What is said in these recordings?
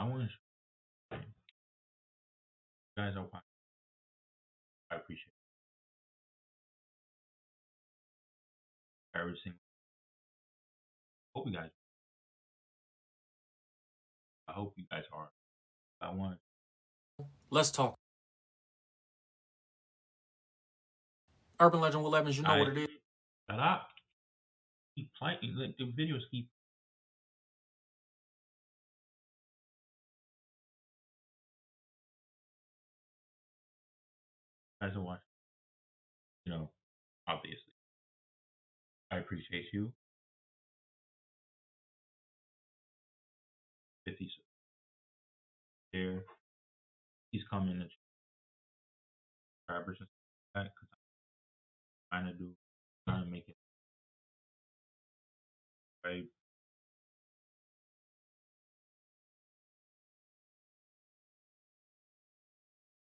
I want to guys are watching. I appreciate every single. Hope you guys. I hope you guys are. I want. Let's talk. Urban Legend with Lemons, you know I what it is. shut up. Keep playing. Like, the videos keep. Guys are watching. You know, obviously. I appreciate you. 50 there. He's coming to subscribers and stuff like that because I'm trying to make it right.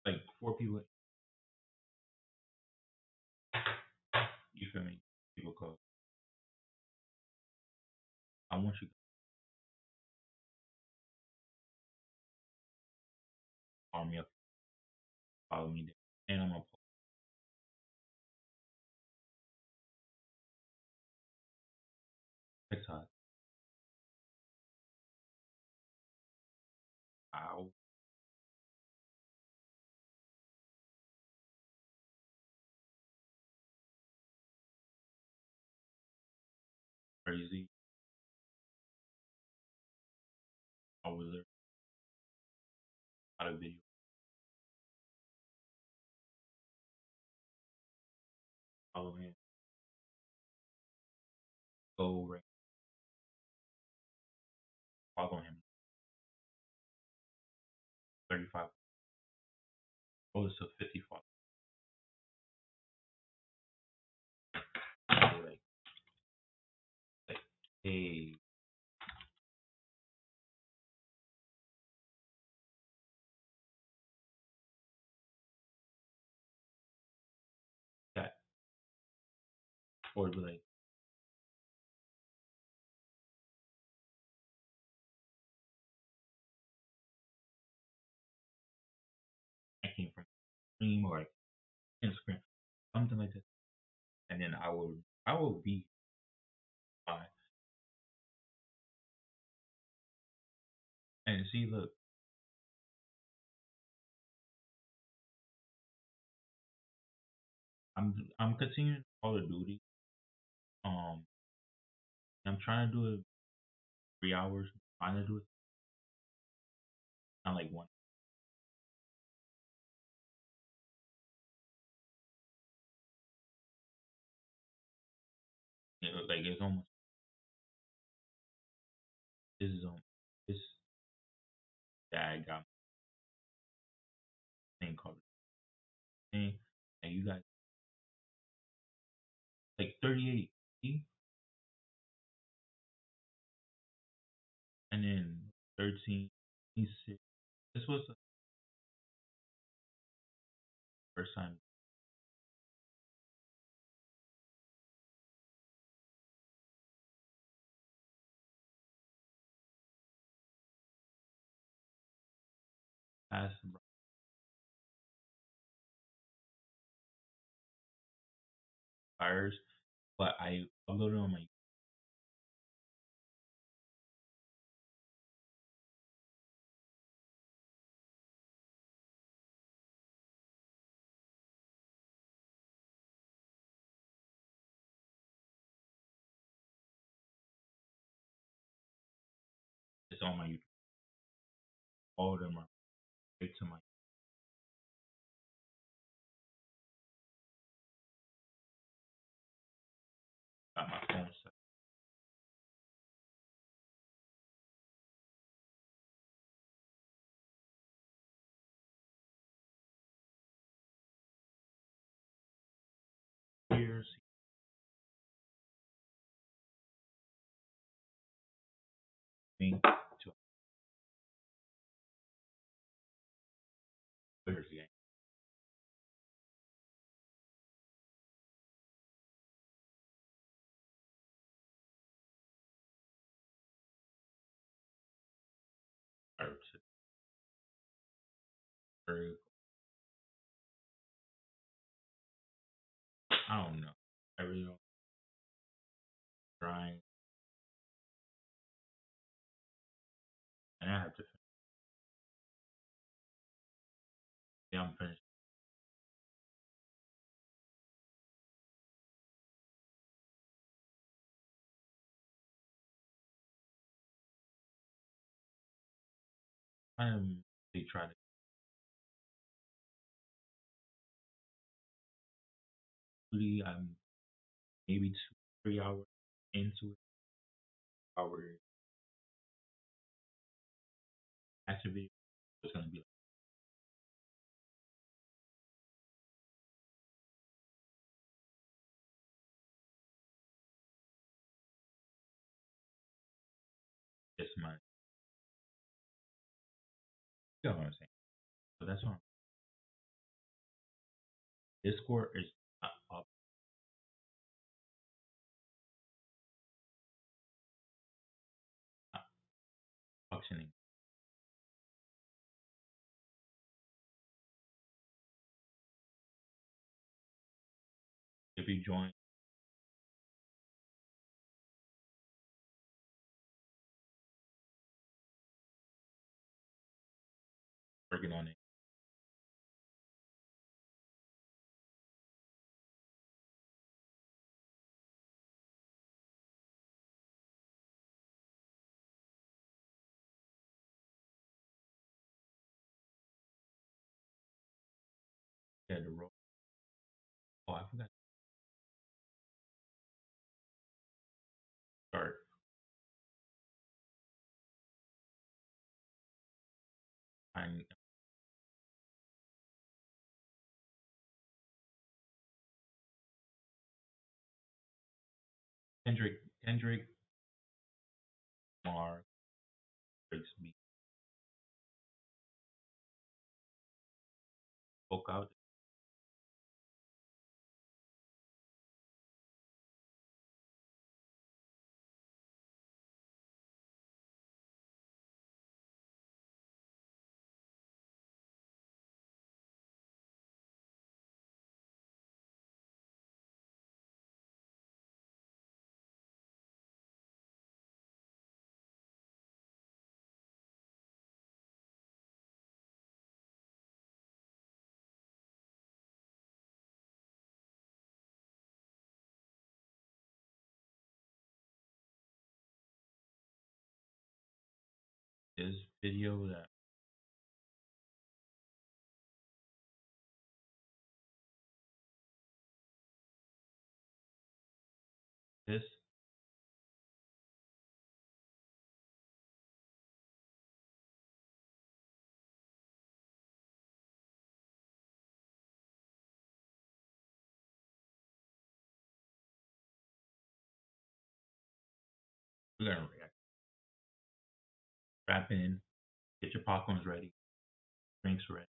Like 4 people. You feel me? People call. I want you to follow me up, follow me there, and I'm gonna post TikTok. How crazy I was there. Out of video. Follow him. Go right. Follow him. 35. Goes to 55. Like, hey, that. Or be like, I came from Stream or Instagram, something like that. And then I will be fine. And see, look, I'm continuing Call of Duty. Um, I'm trying to do it 3 hours. Trying to do it not like one. Like it's almost this is this that I got thing called thing, and you got like 38, and then 13, 26. This was the first time past fires, but I uploaded on my. It's on my YouTube. All of them are straight to my. Got my phone set. Years me to players game. Or I don't know. I really don't trying, and I have to. Yeah, I'm finished. I am. They try to really. I'm maybe 2, 3 hours into it. Our activity is gonna be like this month. You know what I'm saying? So that's why Discord is not up not functioning. If you join, working on it. Yeah, the road. Oh, I forgot to start. I'm Kendrick, Lamar, Drake's beat spoke out. His video that this we're gonna react. Strap in, get your popcorns ready, drinks ready,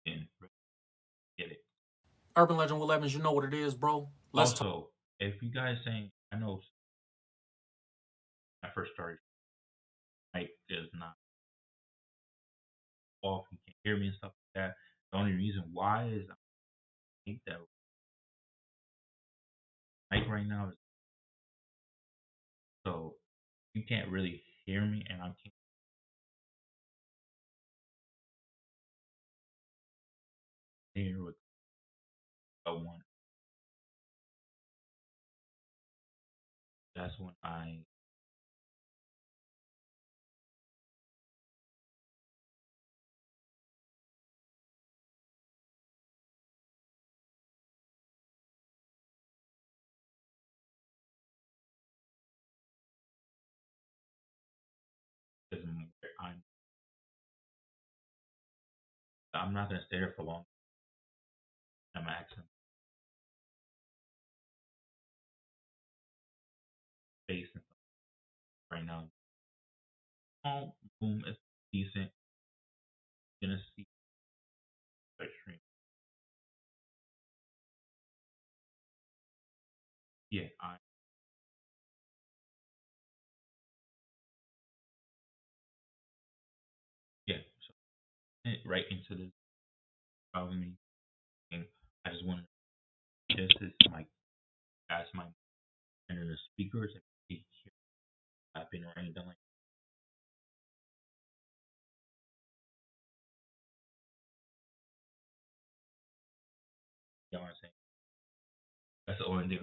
and get it. Urban Legend 11, you know what it is, bro. Let's talk. Also, if you guys saying, I know when I first started, mic is not off, you can't hear me and stuff like that. The only reason why is I think that mic right now is so you can't really hear me, and I can't hear what I want. That's when I is I'm I'm not gonna stay there for long. I'm asking space and stuff right now. Oh, boom, it's decent. Gonna see the stream. Yeah, I yeah. So right into the problem me thing. I just want to just as like guys might enter the speakers if they hear clapping or anything like that. You know what I'm saying? That's the only thing.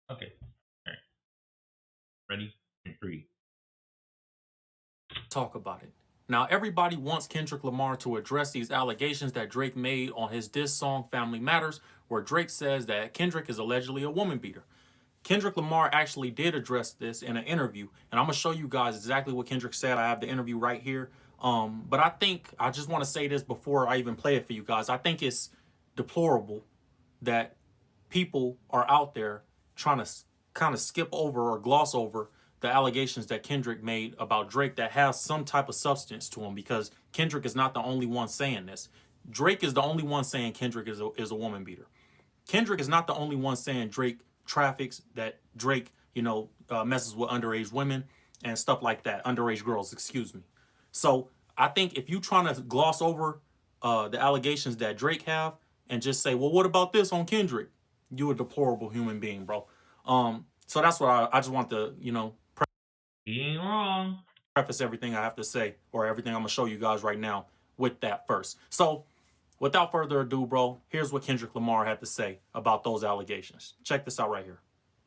Okay. All right. Ready? In three. Talk about it. Now, everybody wants Kendrick Lamar to address these allegations that Drake made on his diss song Family Matters, where Drake says that Kendrick is allegedly a woman beater. Kendrick Lamar actually did address this in an interview, and I'm gonna show you guys exactly what Kendrick said. I have the interview right here. But I think I just want to say this before I even play it for you guys. I think it's deplorable that people are out there trying to kind of skip over or gloss over the allegations that Kendrick made about Drake that has some type of substance to him, because Kendrick is not the only one saying this. Drake is the only one saying Kendrick is a woman beater. Kendrick is not the only one saying Drake traffics, that Drake, messes with underage women and stuff like that, underage girls, excuse me. So I think if you trying to gloss over the allegations that Drake have and just say, well, what about this on Kendrick? You a deplorable human being, bro. So that's what I just want to, He ain't wrong. preface everything I have to say, or everything I'm gonna show you guys right now with that first. So without further ado, bro, here's what Kendrick Lamar had to say about those allegations. Check this out right here.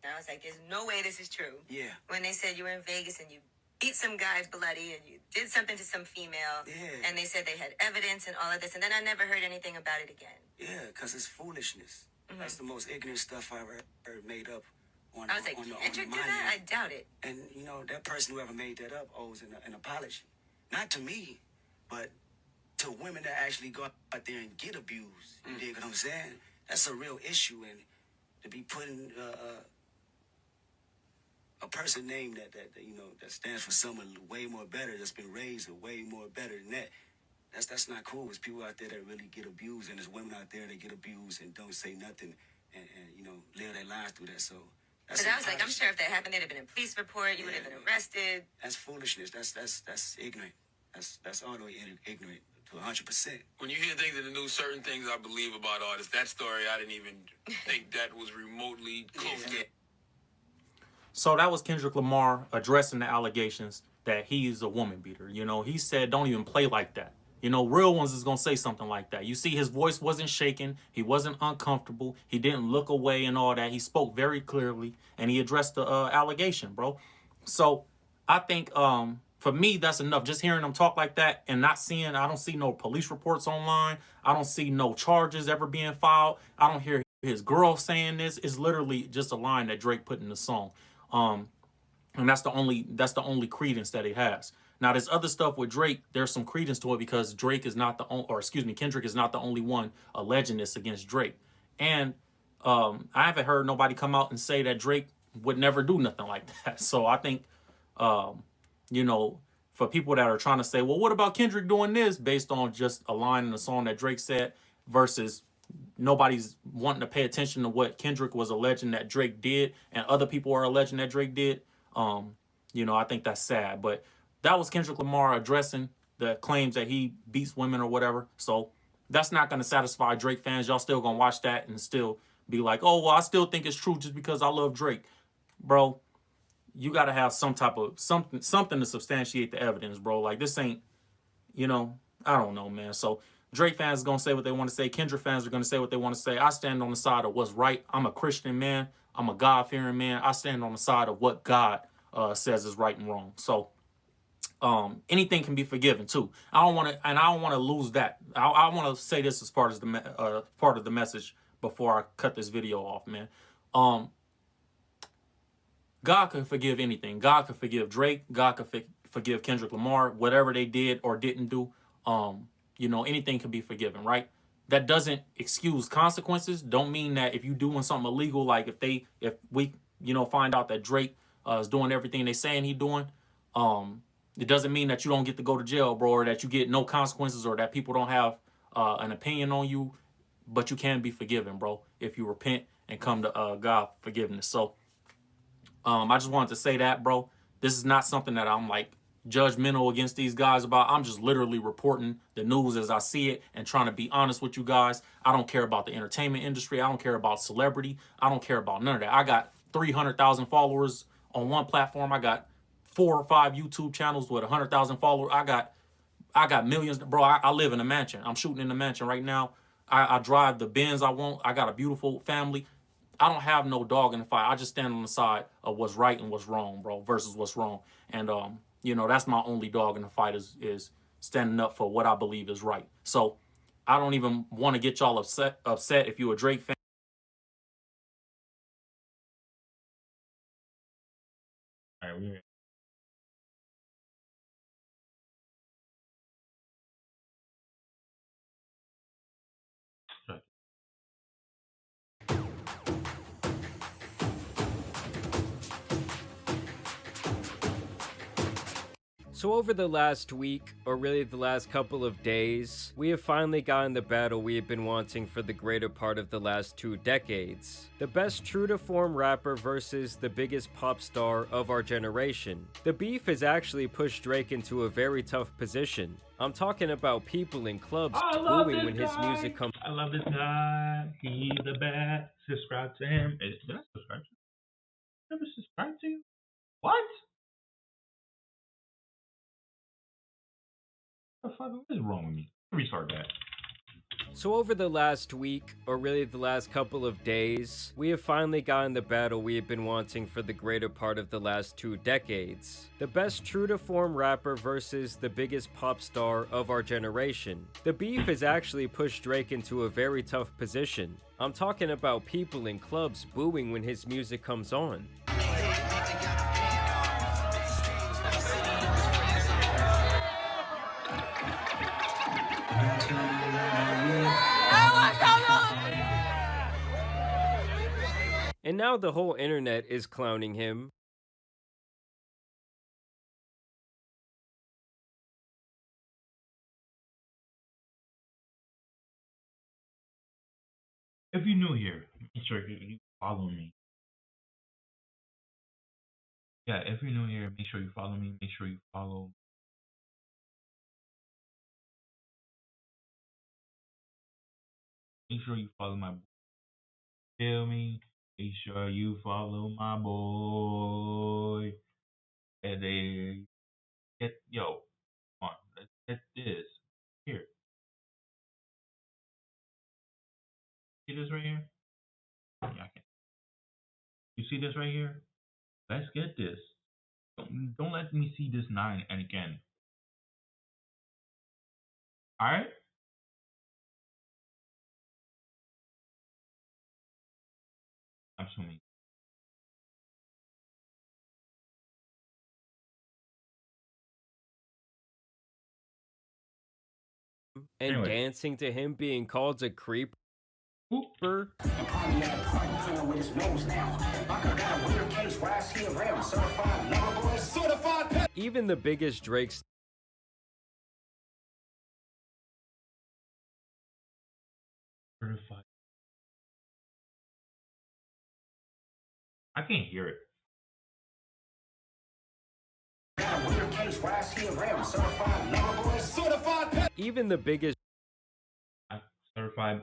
I was like, there's no way this is true. Yeah. When they said you were in Vegas and you beat some guy bloody and you did something to some female. Yeah. And they said they had evidence and all of this. And then I never heard anything about it again. Yeah, because it's foolishness. Mhm. That's the most ignorant stuff I ever heard made up on I was like, on the Kendrick did mind. that? I doubt it. And, that person, whoever made that up, owes an apology. Not to me, but to women that actually go out there and get abused. You dig what I'm saying? That's a real issue. And to be putting a person name that stands for someone way more better, that's been raised way more better than that. That's not cool. There's people out there that really get abused, and there's women out there that get abused and don't say nothing, and live their lives through that. So that's. But I was like, I'm sure if that happened, there'd have been a police report. You would have been arrested. That's foolishness. That's ignorant. That's all the way ignorant to 100%. When you hear things in the news, certain things I believe about artists. That story, I didn't even think that was remotely close to. So that was Kendrick Lamar addressing the allegations that he's a woman beater. He said, don't even play like that. Real ones is going to say something like that. You see, his voice wasn't shaking. He wasn't uncomfortable. He didn't look away and all that. He spoke very clearly, and he addressed the allegation, bro. So I think for me, that's enough. Just hearing him talk like that and not seeing, I don't see no police reports online. I don't see no charges ever being filed. I don't hear his girl saying this. It's literally just a line that Drake put in the song. And that's the only credence that it has. Now, there's other stuff with Drake. There's some credence to it because Drake is not the only, or excuse me, Kendrick is not the only one alleging this against Drake. And I haven't heard nobody come out and say that Drake would never do nothing like that. So I think, for people that are trying to say, well, what about Kendrick doing this based on just a line in the song that Drake said versus nobody's wanting to pay attention to what Kendrick was alleging that Drake did and other people are alleging that Drake did. I think that's sad. But that was Kendrick Lamar addressing the claims that he beats women or whatever. So that's not going to satisfy Drake fans. Y'all still going to watch that and still be like, oh, well, I still think it's true just because I love Drake. Bro, you got to have some type of something to substantiate the evidence, bro. Like, this ain't, I don't know, man. So Drake fans are going to say what they want to say. Kendrick fans are going to say what they want to say. I stand on the side of what's right. I'm a Christian man. I'm a God-fearing man. I stand on the side of what God says is right and wrong. So anything can be forgiven too. I don't want to lose that. I want to say this as part of the message before I cut this video off, man. God can forgive anything. God can forgive Drake. God can forgive Kendrick Lamar, whatever they did or didn't do. Anything can be forgiven, right? That doesn't excuse consequences. Don't mean that if you're doing something illegal, like if we find out that Drake is doing everything they saying he's doing, it doesn't mean that you don't get to go to jail, bro, or that you get no consequences, or that people don't have an opinion on you, but you can be forgiven, bro, if you repent and come to God forgiveness. So I just wanted to say that, bro. This is not something that I'm like judgmental against these guys about. I'm just literally reporting the news as I see it and trying to be honest with you guys. I don't care about the entertainment industry. I don't care about celebrity. I don't care about none of that. I got 300,000 followers on one platform. I got 4 or 5 YouTube channels with 100,000 followers. I got millions, bro. I live in a mansion. I'm shooting in a mansion right now. I drive the Benz I want. I got a beautiful family. I don't have no dog in the fight. I just stand on the side of what's right and what's wrong, bro, versus what's wrong. And that's my only dog in the fight is standing up for what I believe is right. So I don't even want to get y'all upset if you're a Drake fan. All right, we're So over the last week, or really the last couple of days, we have finally gotten the battle we have been wanting for the greater part of the last 2 decades. The best true-to-form rapper versus the biggest pop star of our generation. The beef has actually pushed Drake into a very tough position. I'm talking about people in clubs I love booing this when his guy. music comes I love this guy. He's the best. Subscribe to him. Did I subscribe to him? Never subscribed to you? What? What the fuck? What is wrong with me? Restart that. So over the last week, or really the last couple of days, we have finally gotten the battle we have been wanting for the greater part of the last 2 decades. The best true-to-form rapper versus the biggest pop star of our generation. The beef has actually pushed Drake into a very tough position. I'm talking about people in clubs booing when his music comes on. And now the whole internet is clowning him. If you're new here, make sure you follow me. Yeah, if you're new here, make sure you follow me. Make sure you follow. Make sure you follow my. Feel me? Make sure you follow my boy. And they get come on. Let's get this here. See this right here? Yeah, I can. You see this right here? Let's get this. Don't let me see this nine and again. All right? I'm assuming. And Anyways, dancing to him being called a creeper. whoop. Even the biggest Drake's Certified. I can't hear it. even the biggest Certified.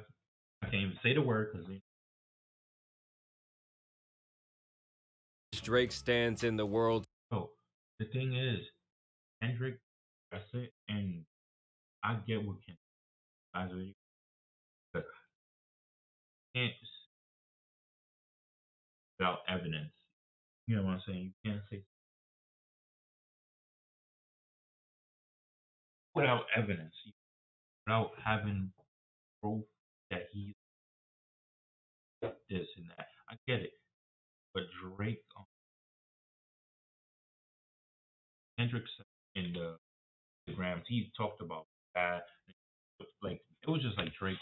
I can't even say the word because Drake stands in the world. so the thing is, Kendrick, that's it, and I get what Kendrick guys are, but can't without evidence. You know what I'm saying? You can't say without evidence, without having proof that he's this and that. I get it, but Drake, Kendrick said in the grams, he talked about that. Like it was just like Drake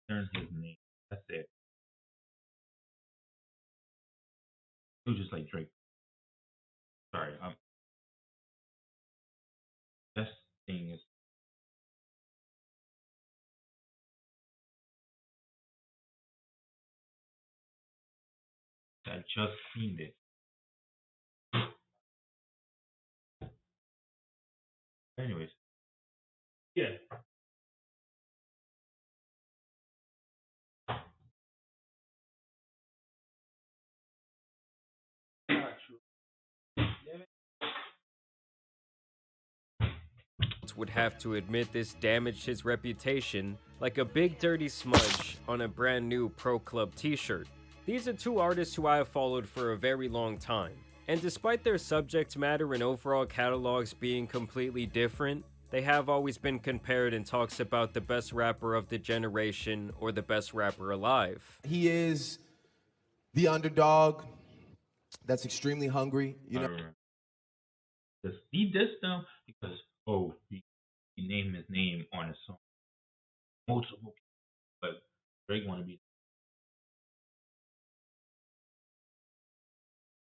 turned his name. That's it. It was just like Drake. Sorry, that's the thing is I just seen it. Anyways, yeah. Would have to admit this damaged his reputation like a big dirty smudge on a brand new Pro Club t-shirt. These are two artists who I have followed for a very long time, and despite their subject matter and overall catalogs being completely different, they have always been compared in talks about the best rapper of the generation or the best rapper alive. He is the underdog that's extremely hungry, you I know. remember. He dissed them because he named his name on his song. Multiple people, but Drake want to be.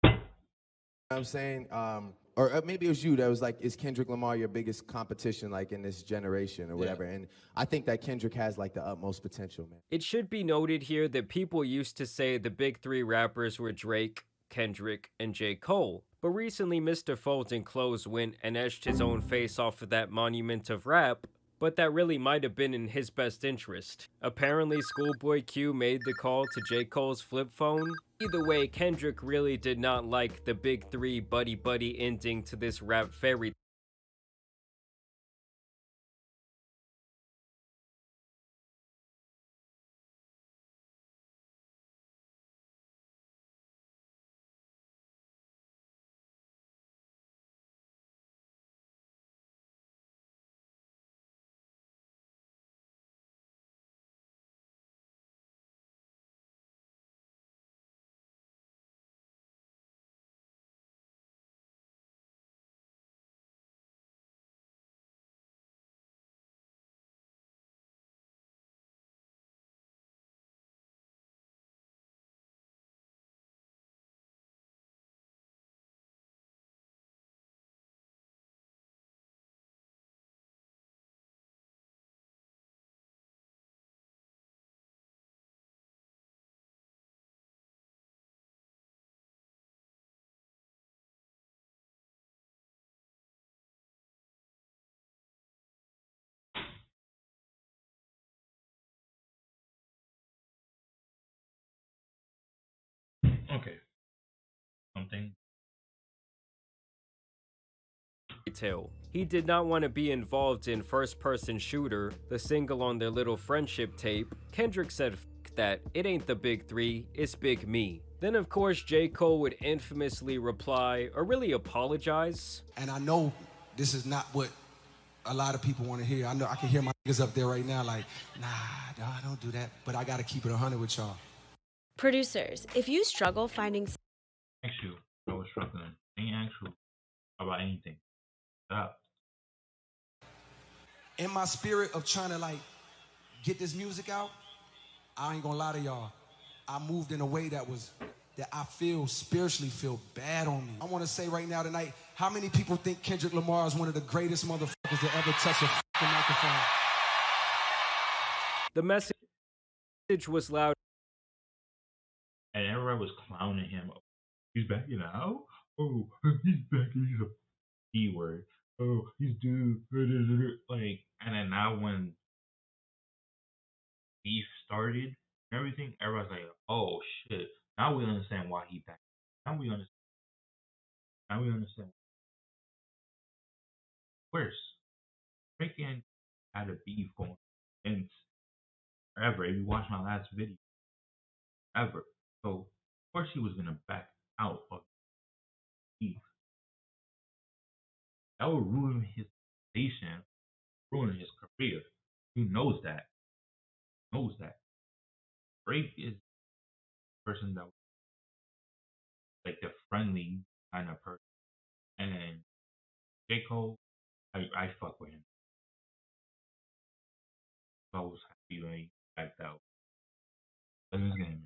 What I'm saying, or maybe it was you that was like, is Kendrick Lamar your biggest competition, like in this generation or whatever? And I think that Kendrick has like the utmost potential, man. It should be noted here that people used to say the big three rappers were Drake, Kendrick, and J. Cole, but recently Mr. Fulton Close went and etched his own face off of that monument of rap, but that really might have been in his best interest. Apparently, Schoolboy Q made the call to J. Cole's flip phone. Either way, Kendrick really did not like the big three buddy-buddy ending to this rap fairy. Okay, something. He did not want to be involved in First Person Shooter, the single on their little friendship tape. Kendrick said F that, it ain't the big three, it's big me. Then of course J. Cole would infamously reply, or really apologize. And I know this is not what a lot of people want to hear. I know I can hear my niggas up there right now like, nah, don't do that. But I got to keep it 100 with y'all. Producers, if you struggle finding Actually, I was struggling. Ain't actual about anything. Stop. In my spirit of trying to like get this music out, I ain't gonna lie to y'all. I moved in a way that I feel spiritually feel bad on me. I want to say right now tonight, how many people think Kendrick Lamar is one of the greatest motherfuckers to ever touch a fucking microphone? The message was loud. And everybody was clowning him. He's back now? Oh, he's back. He's a B word. Oh, he's dude. Like, and then now when beef started and everything, everybody's like, oh shit. Now we understand why he back. Now we understand. Now we understand. Worse, freaking had a beef going since forever. If you watch my last video, ever. So of course he was gonna back out of beef. That would ruin his station, ruin his career. He knows that. Knows that. Drake is the person that like the friendly kind of person. And J. Cole, I fuck with him. I was happy when he backed out. That was gonna make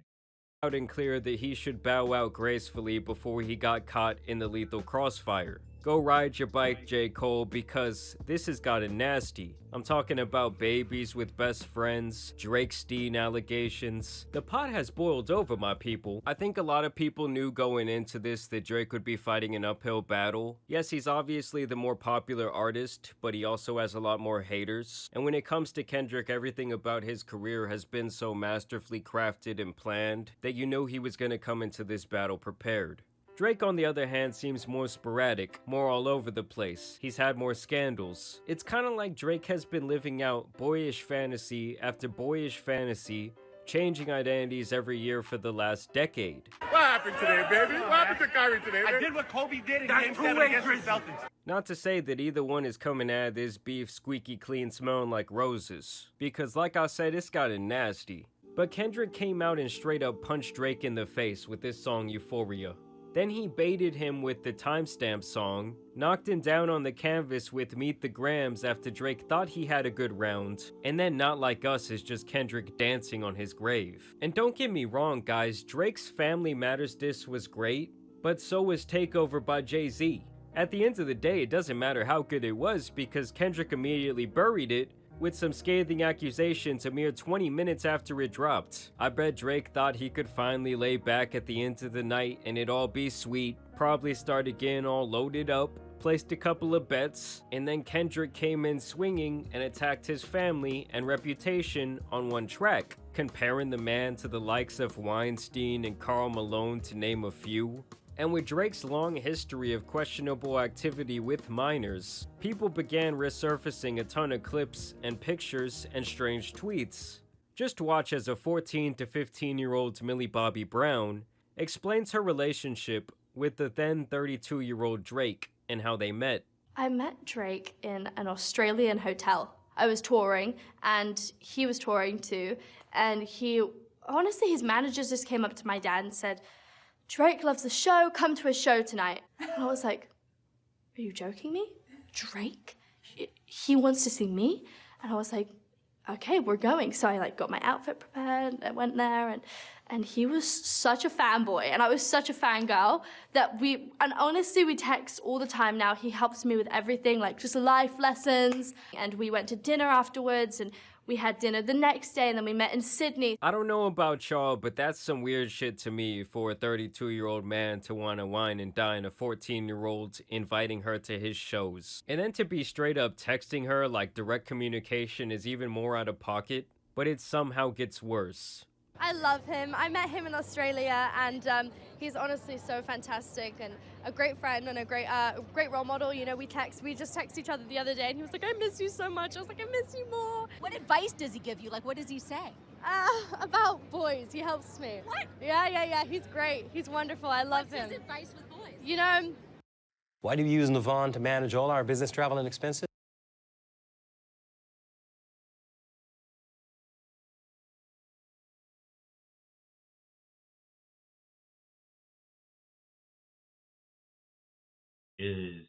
Loud and clear that he should bow out gracefully before he got caught in the lethal crossfire. Go ride your bike, J. Cole, because this has gotten nasty. I'm talking about babies with best friends, Drake Steen allegations. The pot has boiled over, my people. I think a lot of people knew going into this that Drake would be fighting an uphill battle. Yes, he's obviously the more popular artist, but he also has a lot more haters. And when it comes to Kendrick, everything about his career has been so masterfully crafted and planned that you knew he was going to come into this battle prepared. Drake, on the other hand, seems more sporadic, more all over the place. He's had more scandals. It's kinda like Drake has been living out boyish fantasy after boyish fantasy, changing identities every year for the last decade. What happened today, baby? What happened to Kyrie today, man? I did what Kobe did in Game 7 against the Celtics. Not to say that either one is coming out of this beef squeaky clean smelling like roses, because like I said, it's gotten nasty. But Kendrick came out and straight up punched Drake in the face with this song Euphoria. Then he baited him with the Timestamp song, knocked him down on the canvas with Meet the Grams after Drake thought he had a good round, and then Not Like Us is just Kendrick dancing on his grave. And don't get me wrong guys, Drake's Family Matters diss was great, but so was Takeover by Jay-Z. At the end of the day, it doesn't matter how good it was because Kendrick immediately buried it with some scathing accusations a mere 20 minutes after it dropped. I bet Drake thought he could finally lay back at the end of the night and it all be sweet, probably start again all loaded up, placed a couple of bets, and then Kendrick came in swinging and attacked his family and reputation on one track, comparing the man to the likes of Weinstein and Karl Malone to name a few. And with Drake's long history of questionable activity with minors, people began resurfacing a ton of clips and pictures and strange tweets. Just watch as a 14 to 15-year-old Millie Bobby Brown explains her relationship with the then 32-year-old Drake and how they met. I met Drake in an Australian hotel. I was touring and he was touring too, and honestly, his managers just came up to my dad and said, Drake loves the show, come to his show tonight. And I was like, are you joking me? Drake? He wants to see me? And I was like, okay, we're going. So I got my outfit prepared, I went there, and he was such a fanboy, and I was such a fangirl that and honestly, we text all the time now. He helps me with everything, just life lessons. And we went to dinner afterwards, and we had dinner the next day, and then we met in Sydney. I don't know about y'all, but that's some weird shit to me for a 32-year-old man to want to wine and dine a 14-year-old inviting her to his shows. And then to be straight up texting her like direct communication is even more out of pocket, but it somehow gets worse. I love him. I met him in Australia, and he's honestly so fantastic and a great friend and a great role model. You know, we just text each other the other day, and he was like, I miss you so much. I was like, I miss you more. What advice does he give you? What does he say? About boys. He helps me. What? Yeah. He's great. He's wonderful. I love him. What's his advice with boys? You know, Why do we use Navon to manage all our business travel and expenses? Is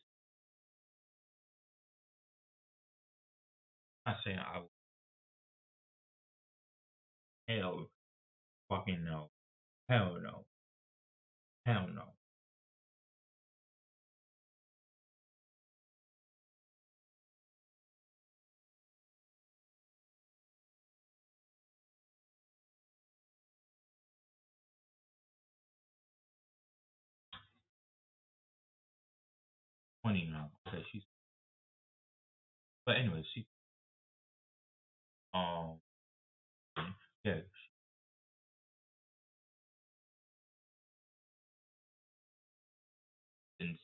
I'm not saying I will. Hell fucking no. Hell no. Hell no. Twenty now. Okay, she's but anyway, she yeah, she's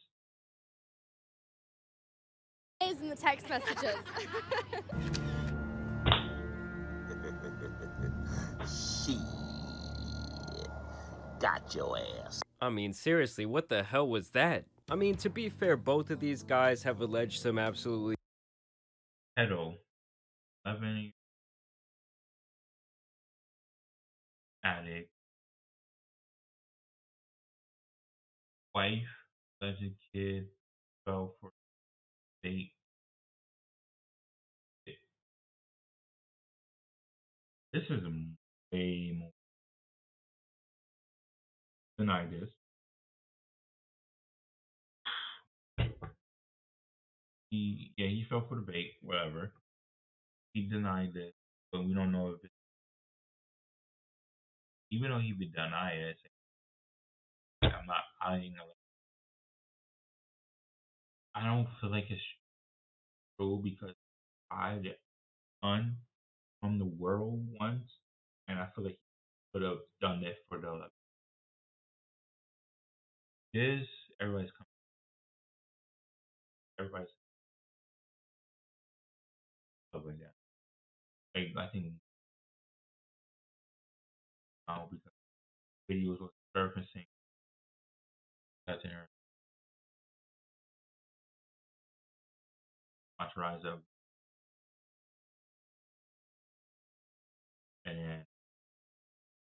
in the text messages. Shit. Got your ass. I mean, seriously, what the hell was that? I mean, to be fair, both of these guys have alleged some absolutely pedo 11 addict wife alleged kid fell for date. This is way more than I guess. he fell for the bait, whatever. He denied it, but we don't know if it, even though he would deny it, I'm not hiding. I don't feel like it's true because I did un from the world once, and I feel like he could have done it for the this. Everybody's coming. Everybody's stuff like that. Like, I think now because videos were surfacing, that's in her watch rise up, and then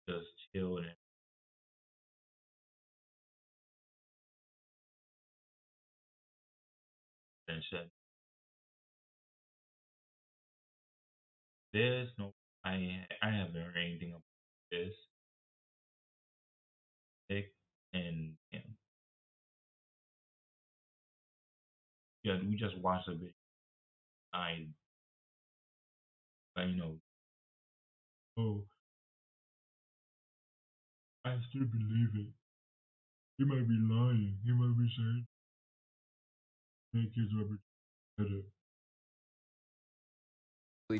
just chill and then said, "There's no, I haven't heard anything about this." Nick and him. Yeah, we just watched a video. You know, oh, I still believe it. He might be lying. He might be saying make his rubber better.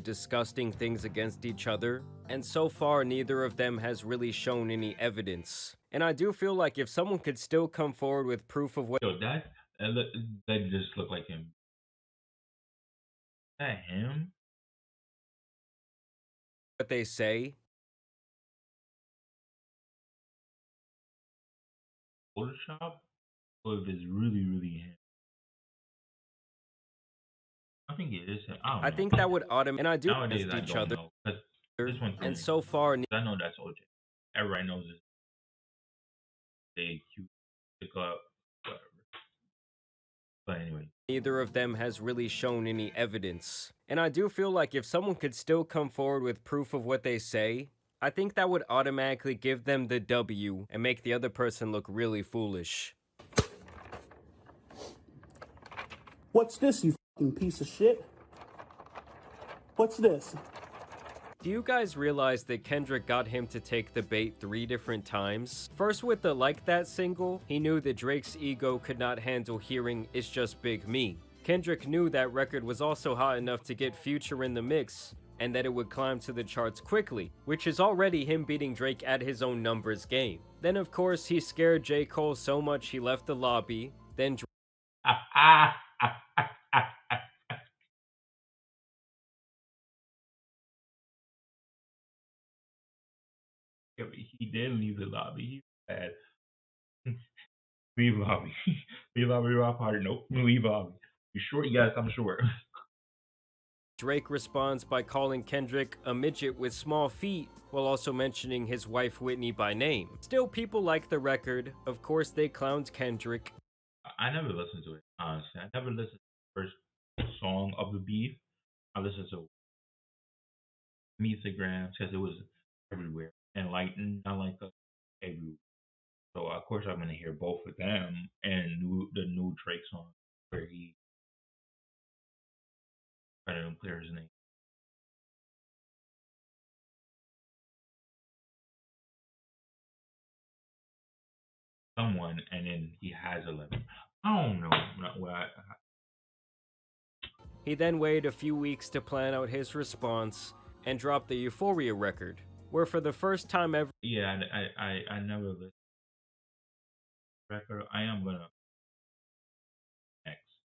Disgusting things against each other, and so far neither of them has really shown any evidence. And I do feel like if someone could still come forward with proof of what Yo, that just looked like him. Is that him? they say, Photoshop? Or if it's really him? I think it is him. I don't know. I think that would automatically, and I do Nowadays against I each don't other. know. 'Cause this one And so far, I know that's OJ. Everybody knows this. They cute pick up whatever. But anyway. neither of them has really shown any evidence. And I do feel like if someone could still come forward with proof of what they say, I think that would automatically give them the W and make the other person look really foolish. What's this, you fucking piece of shit? What's this? Do you guys realize that Kendrick got him to take the bait 3 different times? First with the Like That single, he knew that Drake's ego could not handle hearing It's Just Big Me. Kendrick knew that record was also hot enough to get Future in the mix, and that it would climb to the charts quickly, which is already him beating Drake at his own numbers game. Then of course he scared J. Cole so much he left the lobby, then Yeah, but he did leave the lobby. He said, leave lobby. Leave lobby rock party. Nope. Leave lobby. You sure? Yes, I'm sure. Drake responds by calling Kendrick a midget with small feet, while also mentioning his wife Whitney by name. Still, people like the record. Of course, they clowned Kendrick. I never listened to it, honestly. I never listened to the first song of the beef. I listened to Instagram because it was everywhere. Enlightened, I like everywhere. So of course I'm gonna hear both of them and the new Drake song where he I don't know clear his name. Someone and then he has 11. I don't know what He then waited a few weeks to plan out his response and dropped the Euphoria record, where for the first time ever, yeah, I never listened to the record. I am gonna next.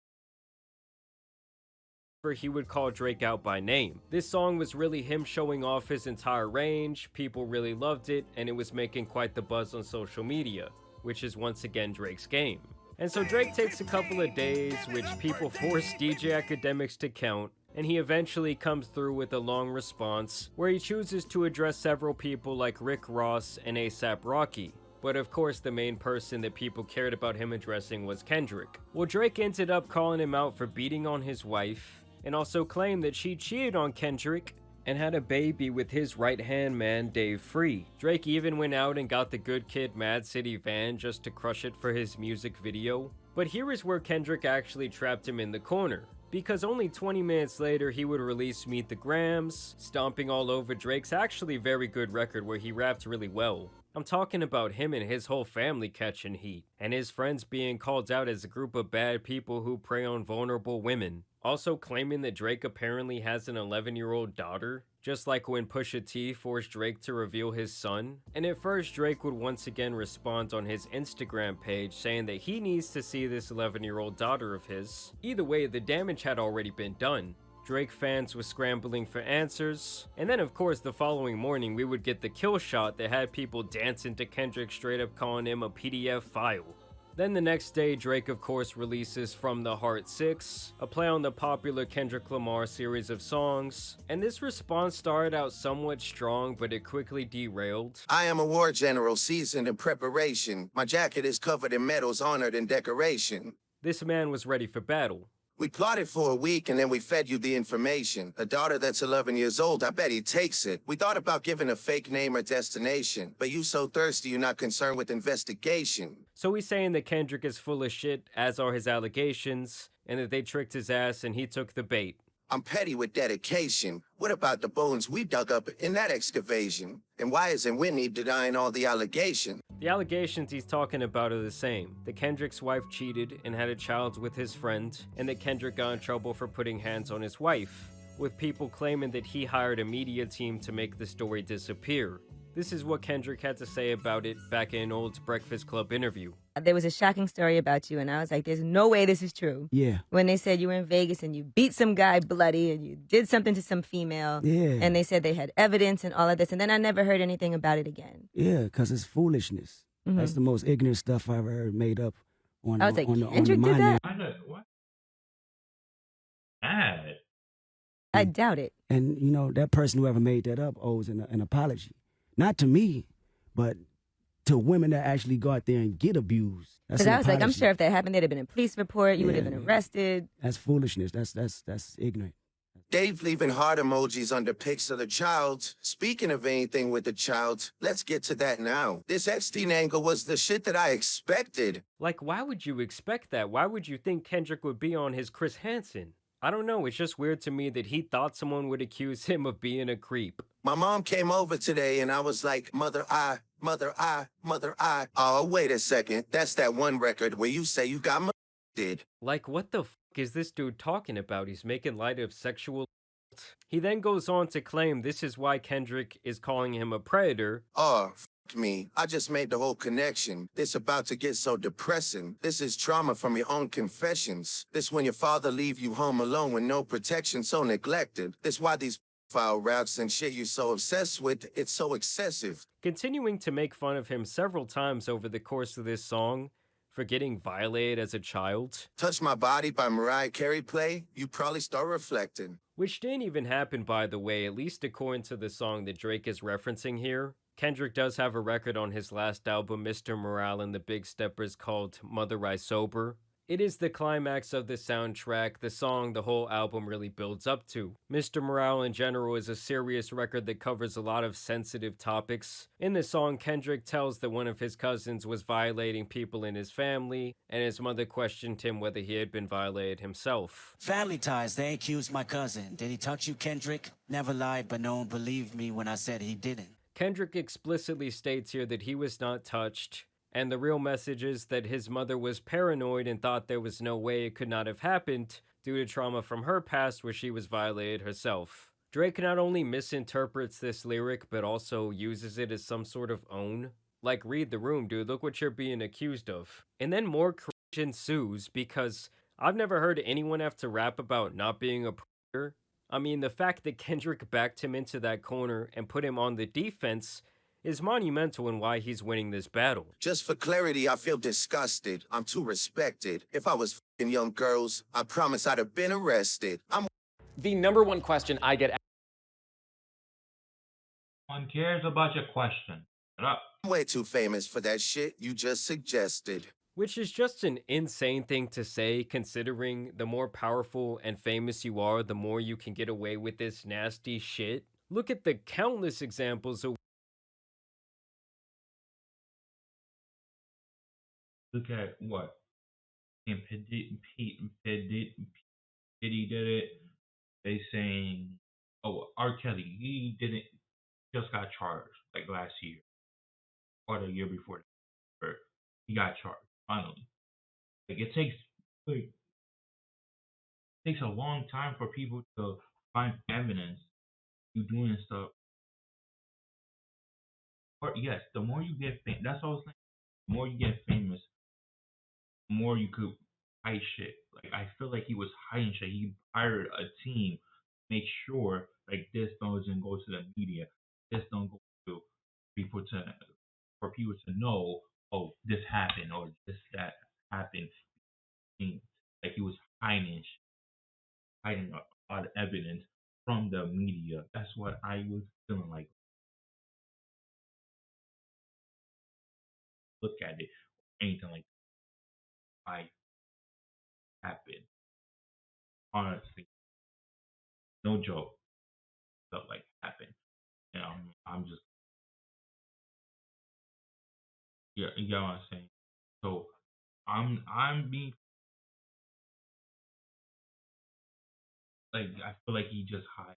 he would call Drake out by name. This song was really him showing off his entire range, people really loved it, and it was making quite the buzz on social media, which is once again Drake's game. And so Drake takes a couple of days, which people force DJ Academics to count, and he eventually comes through with a long response, where he chooses to address several people like Rick Ross and A$AP Rocky. But of course the main person that people cared about him addressing was Kendrick. Well, Drake ended up calling him out for beating on his wife, and also claimed that she cheated on Kendrick and had a baby with his right-hand man, Dave Free. Drake even went out and got the Good Kid Mad City van just to crush it for his music video. But here is where Kendrick actually trapped him in the corner. because only 20 minutes later he would release Meet the Grams, stomping all over Drake's actually very good record where he rapped really well. I'm talking about him and his whole family catching heat, and his friends being called out as a group of bad people who prey on vulnerable women. Also claiming that Drake apparently has an 11-year-old daughter, just like when Pusha T forced Drake to reveal his son. And at first Drake would once again respond on his Instagram page saying that he needs to see this 11-year-old daughter of his. Either way, the damage had already been done. Drake fans were scrambling for answers, and then of course the following morning we would get the kill shot that had people dancing to Kendrick straight up calling him a PDF file. Then the next day, Drake of course releases From the Heart 6, a play on the popular Kendrick Lamar series of songs, and this response started out somewhat strong, but it quickly derailed. I am a war general seasoned in preparation. My jacket is covered in medals honored in decoration. This man was ready for battle. We plotted for a week and then we fed you the information. A daughter that's 11 years old, I bet he takes it. We thought about giving a fake name or destination, but you so thirsty you're not concerned with investigation. So he's saying that Kendrick is full of shit, as are his allegations, and that they tricked his ass and he took the bait. I'm petty with dedication. What about the bones we dug up in that excavation? And why isn't Whitney denying all the allegations? The allegations he's talking about are the same. That Kendrick's wife cheated and had a child with his friend, and that Kendrick got in trouble for putting hands on his wife, with people claiming that he hired a media team to make the story disappear. This is what Kendrick had to say about it back in an old Breakfast Club interview. There was a shocking story about you, and I was like, there's no way this is true. Yeah. When they said you were in Vegas and you beat some guy bloody and you did something to some female. Yeah. And they said they had evidence and all of this, and then I never heard anything about it again. Yeah, because it's foolishness. Mhm. That's the most ignorant stuff I've ever heard made up on I was like, on Kendrick the did mind. that? What? Bad. I doubt it. And, you know, that person who ever made that up owes an apology. Not to me, but to women that actually go out there and get abused. Because I was like, I'm sure if that happened, there'd have been a police report. You would have been arrested. That's foolishness. That's ignorant. Dave leaving heart emojis under pics of the child. Speaking of anything with the child, let's get to that now. This Epstein angle was the shit that I expected. Like, why would you expect that? Why would you think Kendrick would be on his Chris Hansen? I don't know, it's just weird to me that he thought someone would accuse him of being a creep. My mom came over today and I was like, mother, I. Oh, wait a second. That's that one record where you say you got did. Like, what the f is this dude talking about? He's making light of sexual. He then goes on to claim this is why Kendrick is calling him a predator. Oh, f me. I just made the whole connection. This about to get so depressing. This is trauma from your own confessions. This when your father leave you home alone with no protection, so neglected. This why these file routes and shit you so obsessed with, it's so excessive. Continuing to make fun of him several times over the course of this song for getting violated as a child. Touch My Body by Mariah Carey play, you probably start reflecting. Which didn't even happen, by the way, at least according to the song that Drake is referencing here. Kendrick does have a record on his last album, Mr. Morale and the Big Steppers, called Mother I Sober. It is the climax of the soundtrack, the song the whole album really builds up to. Mr. Morale in general is a serious record that covers a lot of sensitive topics. In the song, Kendrick tells that one of his cousins was violating people in his family, and his mother questioned him whether he had been violated himself. Family ties, they accused my cousin. Did he touch you, Kendrick? Never lied, but no one believed me when I said he didn't. Kendrick explicitly states here that he was not touched, and the real message is that his mother was paranoid and thought there was no way it could not have happened due to trauma from her past where she was violated herself. Drake not only misinterprets this lyric, but also uses it as some sort of own. Like, read the room, dude, look what you're being accused of. And then more cringe ensues because I've never heard anyone have to rap about not being a predator. I mean, the fact that Kendrick backed him into that corner and put him on the defense is monumental in why he's winning this battle. Just for clarity, I feel disgusted. I'm too respected. If I was f***ing young girls, I promise I'd have been arrested. The number one question I get One cares about your question. Shut up. I'm way too famous for that shit you just suggested. Which is just an insane thing to say, considering the more powerful and famous you are, the more you can get away with this nasty shit. Look at the countless examples of Look at what? Diddy did it. They saying, oh, R. Kelly, he didn't just got charged like last year or the year before that. Or he got charged finally. Like like it takes a long time for people to find evidence you doing stuff. Or yes, the more you get famous, that's all I'm saying. The more you get famous, the more you could hide shit. Like I feel like he was hiding shit. He hired a team to make sure like this doesn't go to the media. This don't go to people to for people to know, oh, this happened or this that happened. Like he was hiding a lot of evidence from the media. That's what I was feeling like. Look at it, anything like I happened. Honestly, no joke. Felt like happened. And I'm just yeah, you get what I'm saying. So I'm being like I feel like he just hide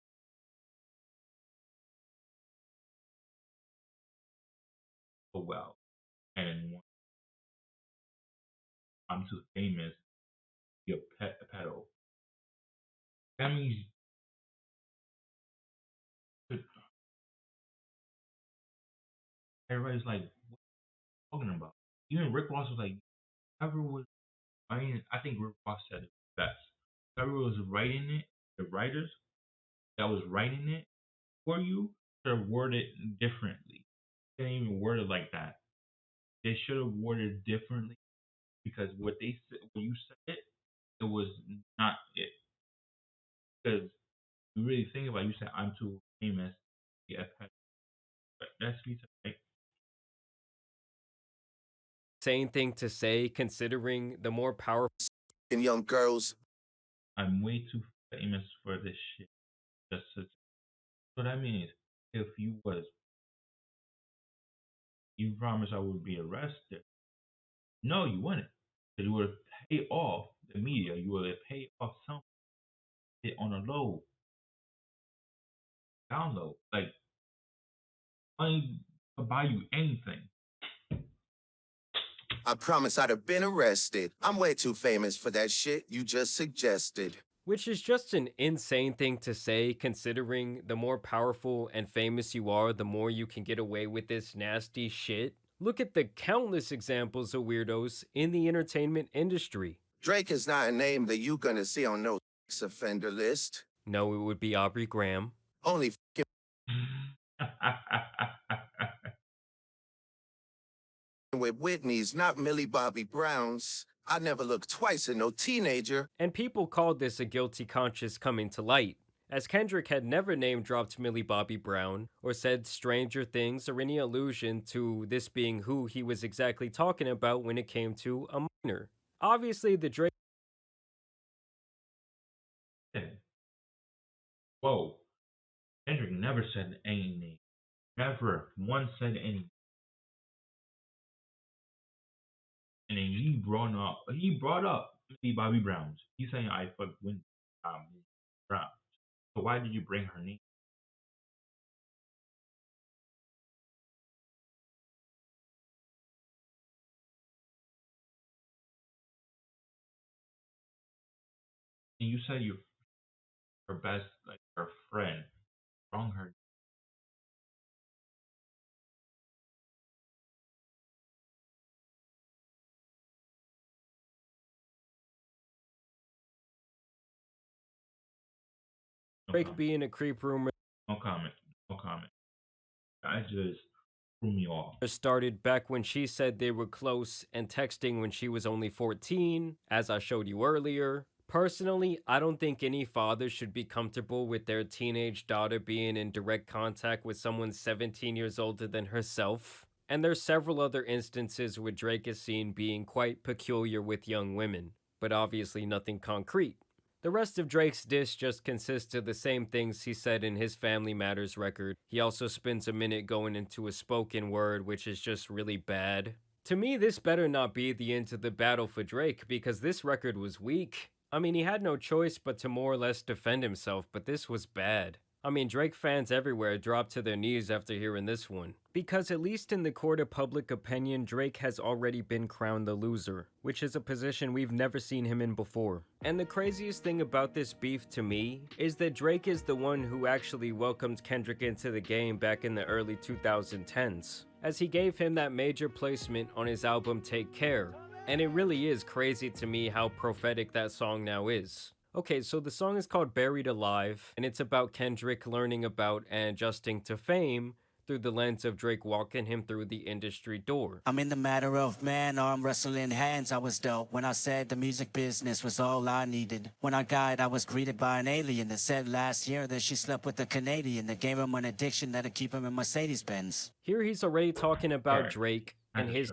so well, and I'm too famous. To be a pedo. That means everybody's like, what are you talking about? Even Rick Ross was like, whoever was writing, I think Rick Ross said it best. Whoever was writing it, the writers that was writing it for you should have worded it differently. They didn't even word it like that. They should have worded it differently because what they said when you said it, it was not it. Because you really think about it, you said I'm too famous to get a pet. But that's me right? Insane thing to say considering the more powerful And young girls. I'm way too famous for this shit. Just to, so that means if you promised I would be arrested. No, you wouldn't. You would pay off the media. You would pay off something on a low, down low. Like money to buy you anything. I promise I'd have been arrested. I'm way too famous for that shit you just suggested. which is just an insane thing to say considering the more powerful and famous you are, the more you can get away with this nasty shit. Look at the countless examples of weirdos in the entertainment industry. Drake is not a name that you gonna see on no sex offender list. No, it would be Aubrey Graham. Only with Whitney's, not Millie Bobby Brown's. I never looked twice at no teenager. And people called this a guilty conscience coming to light, as Kendrick had never name-dropped Millie Bobby Brown, or said stranger things or any allusion to this being who he was exactly talking about when it came to a minor. Obviously, the Drake... Whoa. Kendrick never said anything. Never once said anything. And then he brought up Bobby Brown's. He's saying I fucked with Brown. So why did you bring her name? And you said you're her best, like her friend. Wrong her. Drake being a creep rumor. No comment. No comment. I just threw me off. Started back when she said they were close and texting when she was only 14, as I showed you earlier. Personally, I don't think any father should be comfortable with their teenage daughter being in direct contact with someone 17 years older than herself. And there's several other instances where Drake is seen being quite peculiar with young women, but obviously nothing concrete. The rest of Drake's diss just consists of the same things he said in his Family Matters record. He also spends a minute going into a spoken word, which is just really bad. To me, this better not be the end of the battle for Drake, because this record was weak. I mean, he had no choice but to more or less defend himself, but this was bad. I mean, Drake fans everywhere dropped to their knees after hearing this one. Because at least in the court of public opinion, Drake has already been crowned the loser, which is a position we've never seen him in before. And the craziest thing about this beef to me is that Drake is the one who actually welcomed Kendrick into the game back in the early 2010s, as he gave him that major placement on his album Take Care. And it really is crazy to me how prophetic that song now is. Okay, so the song is called Buried Alive, and it's about Kendrick learning about and adjusting to fame through the lens of Drake walking him through the industry door. I'm in the matter of man, arm wrestling hands. I was dope when I said the music business was all I needed. When I died, I was greeted by an alien that said last year that she slept with a Canadian that gave him an addiction that'd keep him in Mercedes-Benz. Here he's already talking about Drake and his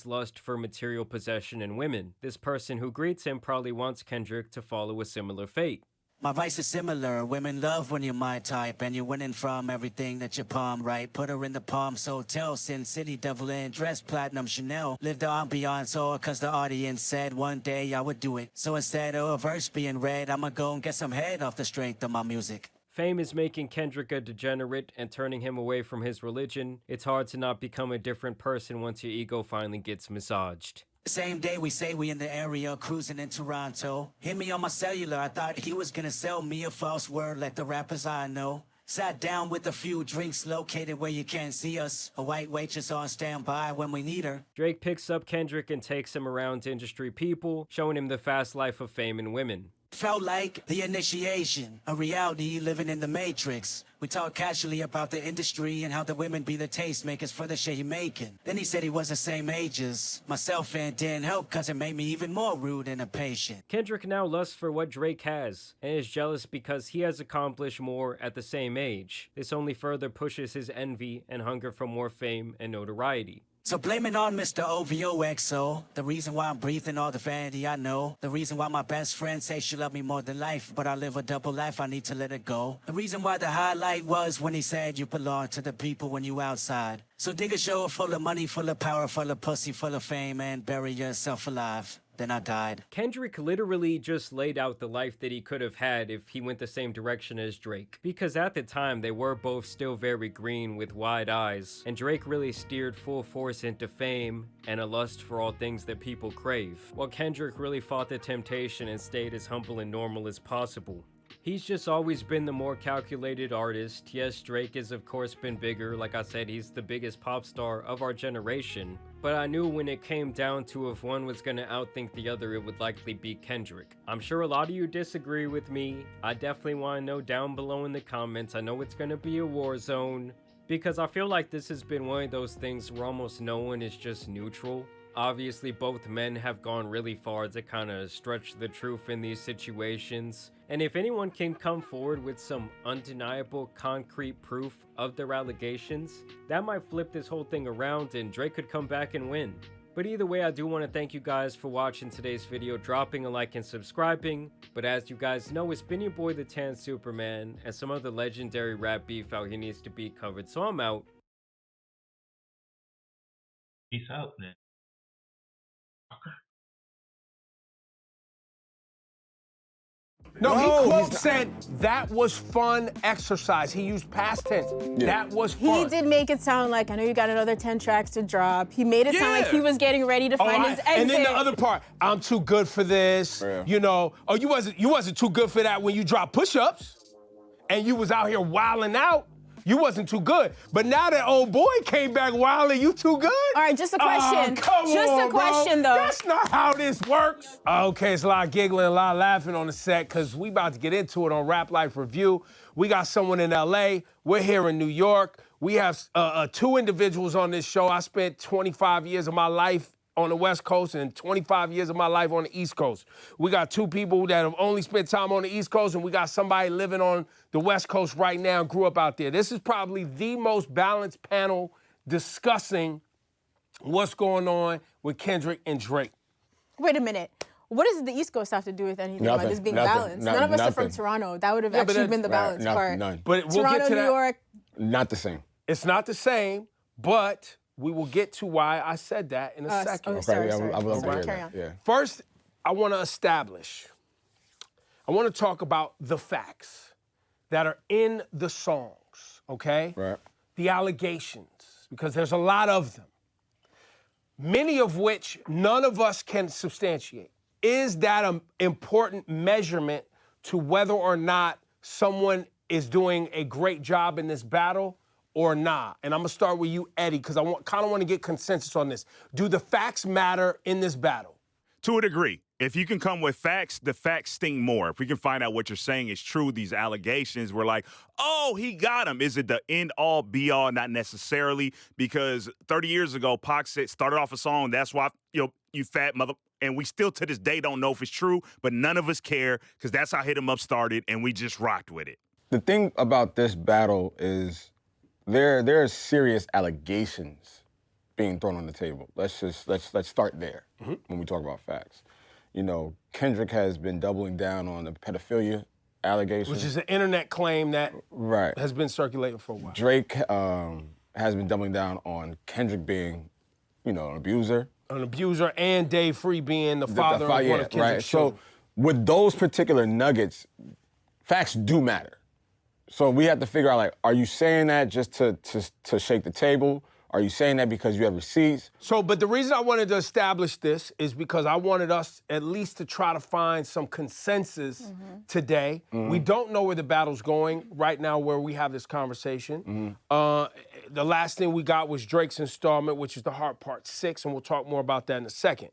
lust for material possession and women. This person who greets him probably wants Kendrick to follow a similar fate. My vice is similar. Women love when you're my type and you're winning from everything that you palm right. Put her in the Palms Hotel, Sin City, Devil in Dress, Platinum Chanel. Live the ambiance all cause the audience said one day I would do it. So instead of a verse being read, I'ma go and get some head off the strength of my music. Fame is making Kendrick a degenerate and turning him away from his religion. It's hard to not become a different person once your ego finally gets massaged. Same day we say we in the area cruising in Toronto. Hit me on my cellular, I thought he was gonna sell me a false word like the rappers I know. Sat down with a few drinks located where you can't see us. A white waitress on standby when we need her. Drake picks up Kendrick and takes him around to industry people, showing him the fast life of fame and women. Felt like the initiation, a reality living in the matrix. We talk casually about the industry and how the women be the tastemakers for the shit he making. Then he said he was the same age as myself and didn't help cause it made me even more rude and impatient. Kendrick now lusts for what Drake has and is jealous because he has accomplished more at the same age. This only further pushes his envy and hunger for more fame and notoriety. So blame it on Mr. OVOXO. The reason why I'm breathing all the vanity I know. The reason why my best friend say she love me more than life. But I live a double life, I need to let it go. The reason why the highlight was when he said you belong to the people when you outside. So dig a show full of money, full of power, full of pussy, full of fame, and bury yourself alive. Then I died. Kendrick literally just laid out the life that he could have had if he went the same direction as Drake. Because at the time, they were both still very green with wide eyes, and Drake really steered full force into fame and a lust for all things that people crave, while Kendrick really fought the temptation and stayed as humble and normal as possible. He's just always been the more calculated artist. Yes, Drake has of course been bigger. Like I said, he's the biggest pop star of our generation. But I knew when it came down to if one was gonna outthink the other, it would likely be Kendrick. I'm sure a lot of you disagree with me. I definitely want to know down below in the comments. I know it's gonna be a war zone, because I feel like this has been one of those things where almost no one is just neutral. Obviously, both men have gone really far to kind of stretch the truth in these situations. And if anyone can come forward with some undeniable, concrete proof of their allegations, that might flip this whole thing around and Drake could come back and win. But either way, I do want to thank you guys for watching today's video, dropping a like and subscribing. But as you guys know, it's been your boy, the Tan Superman, and some other legendary rap beef out here needs to be covered. So I'm out. Peace out, man. No, he quote said that was fun exercise. He used past tense. That was fun. He did make it sound like, I know you got another 10 tracks to drop. He made it sound like he was getting ready to find his exit. And then the other part, I'm too good for this. Yeah. You know, oh, you wasn't too good for that when you dropped push-ups and you was out here wilding out. You wasn't too good. But now that old boy came back wilding, you too good? All right, just a question. Come just on, a question, bro. though. That's not how this works. Okay, it's a lot of giggling, a lot of laughing on the set, because we about to get into it on Rap Life Review. We got someone in L.A. We're here in New York. We have 2 individuals on this show. I spent 25 years of my life on the West Coast and 25 years of my life on the East Coast. We got 2 people that have only spent time on the East Coast, and we got somebody living on the West Coast right now and grew up out there. This is probably the most balanced panel discussing what's going on with Kendrick and Drake. Wait a minute. What does the East Coast have to do with anything about this being nothing, balanced? None of us are from Toronto. That would have actually been the balanced part. None. But we'll Toronto, get to New that. York. Not the same. It's not the same, but we will get to why I said that in a second. Sorry. I would love to hear Carry that. on. Yeah. First, I want to establish, I want to talk about the facts that are in the songs, okay? Right. The allegations, because there's a lot of them. Many of which none of us can substantiate. Is that an important measurement to whether or not someone is doing a great job in this battle or not? And I'm gonna start with you, Eddie, because I kind of want to get consensus on this. Do the facts matter in this battle? To a degree. If you can come with facts, the facts sting more. If we can find out what you're saying is true, these allegations, we're like, oh, he got him. Is it the end all be all? Not necessarily, because 30 years ago, Pac started off a song, that's why, you fat mother. And we still to this day don't know if it's true, but none of us care because that's how Hit 'Em Up started, and we just rocked with it. The thing about this battle is there are serious allegations being thrown on the table. Let's start there when we talk about facts. Kendrick has been doubling down on the pedophilia allegations, Which is an internet claim that right. has been circulating for a while. Drake has been doubling down on Kendrick being, an abuser. An abuser, and Dave Free being the father of one of Kendrick's right. children. So with those particular nuggets, facts do matter. So we have to figure out, are you saying that just to shake the table? Are you saying that because you have receipts? But the reason I wanted to establish this is because I wanted us at least to try to find some consensus today. We don't know where the battle's going right now where we have this conversation. The last thing we got was Drake's installment, which is the Heart Part 6, and we'll talk more about that in a second.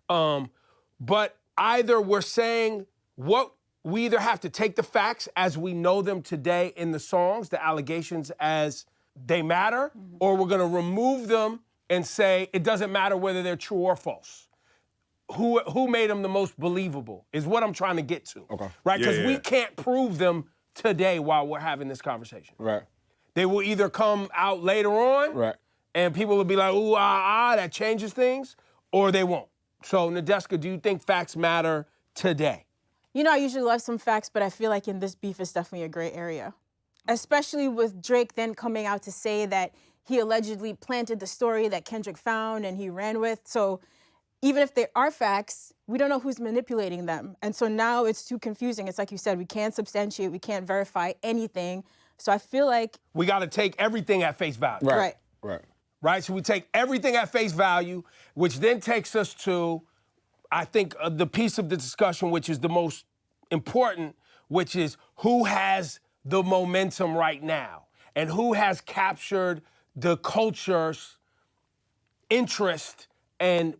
But either we're saying we either have to take the facts as we know them today in the songs, the allegations as they matter, or we're gonna remove them and say it doesn't matter whether they're true or false. Who made them the most believable is what I'm trying to get to. Okay. Right? Because Yeah. we can't prove them today while we're having this conversation. Right. They will either come out later on, right, and people will be like, ooh, that changes things, or they won't. So, Nadeska, do you think facts matter today? I usually love some facts, but I feel like in this beef, it's definitely a gray area. Especially with Drake then coming out to say that he allegedly planted the story that Kendrick found and he ran with. So even if there are facts, we don't know who's manipulating them. And so now it's too confusing. It's like you said, we can't substantiate, we can't verify anything. So I feel like we got to take everything at face value. Right. Right? So we take everything at face value, which then takes us to, I think, the piece of the discussion which is the most important, which is who has the momentum right now and who has captured the culture's interest and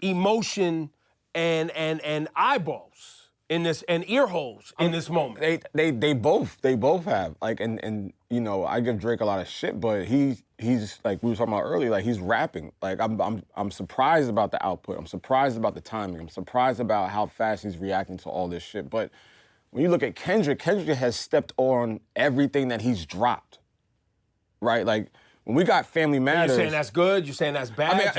emotion and eyeballs in this and ear holes in this moment. They both have and I give Drake a lot of shit, but he's like we were talking about earlier, he's rapping. I'm surprised about the output. I'm surprised about the timing. I'm surprised about how fast he's reacting to all this shit. But when you look at Kendrick has stepped on everything that he's dropped, right? When we got Family Matters. You're saying that's good? You're saying that's bad?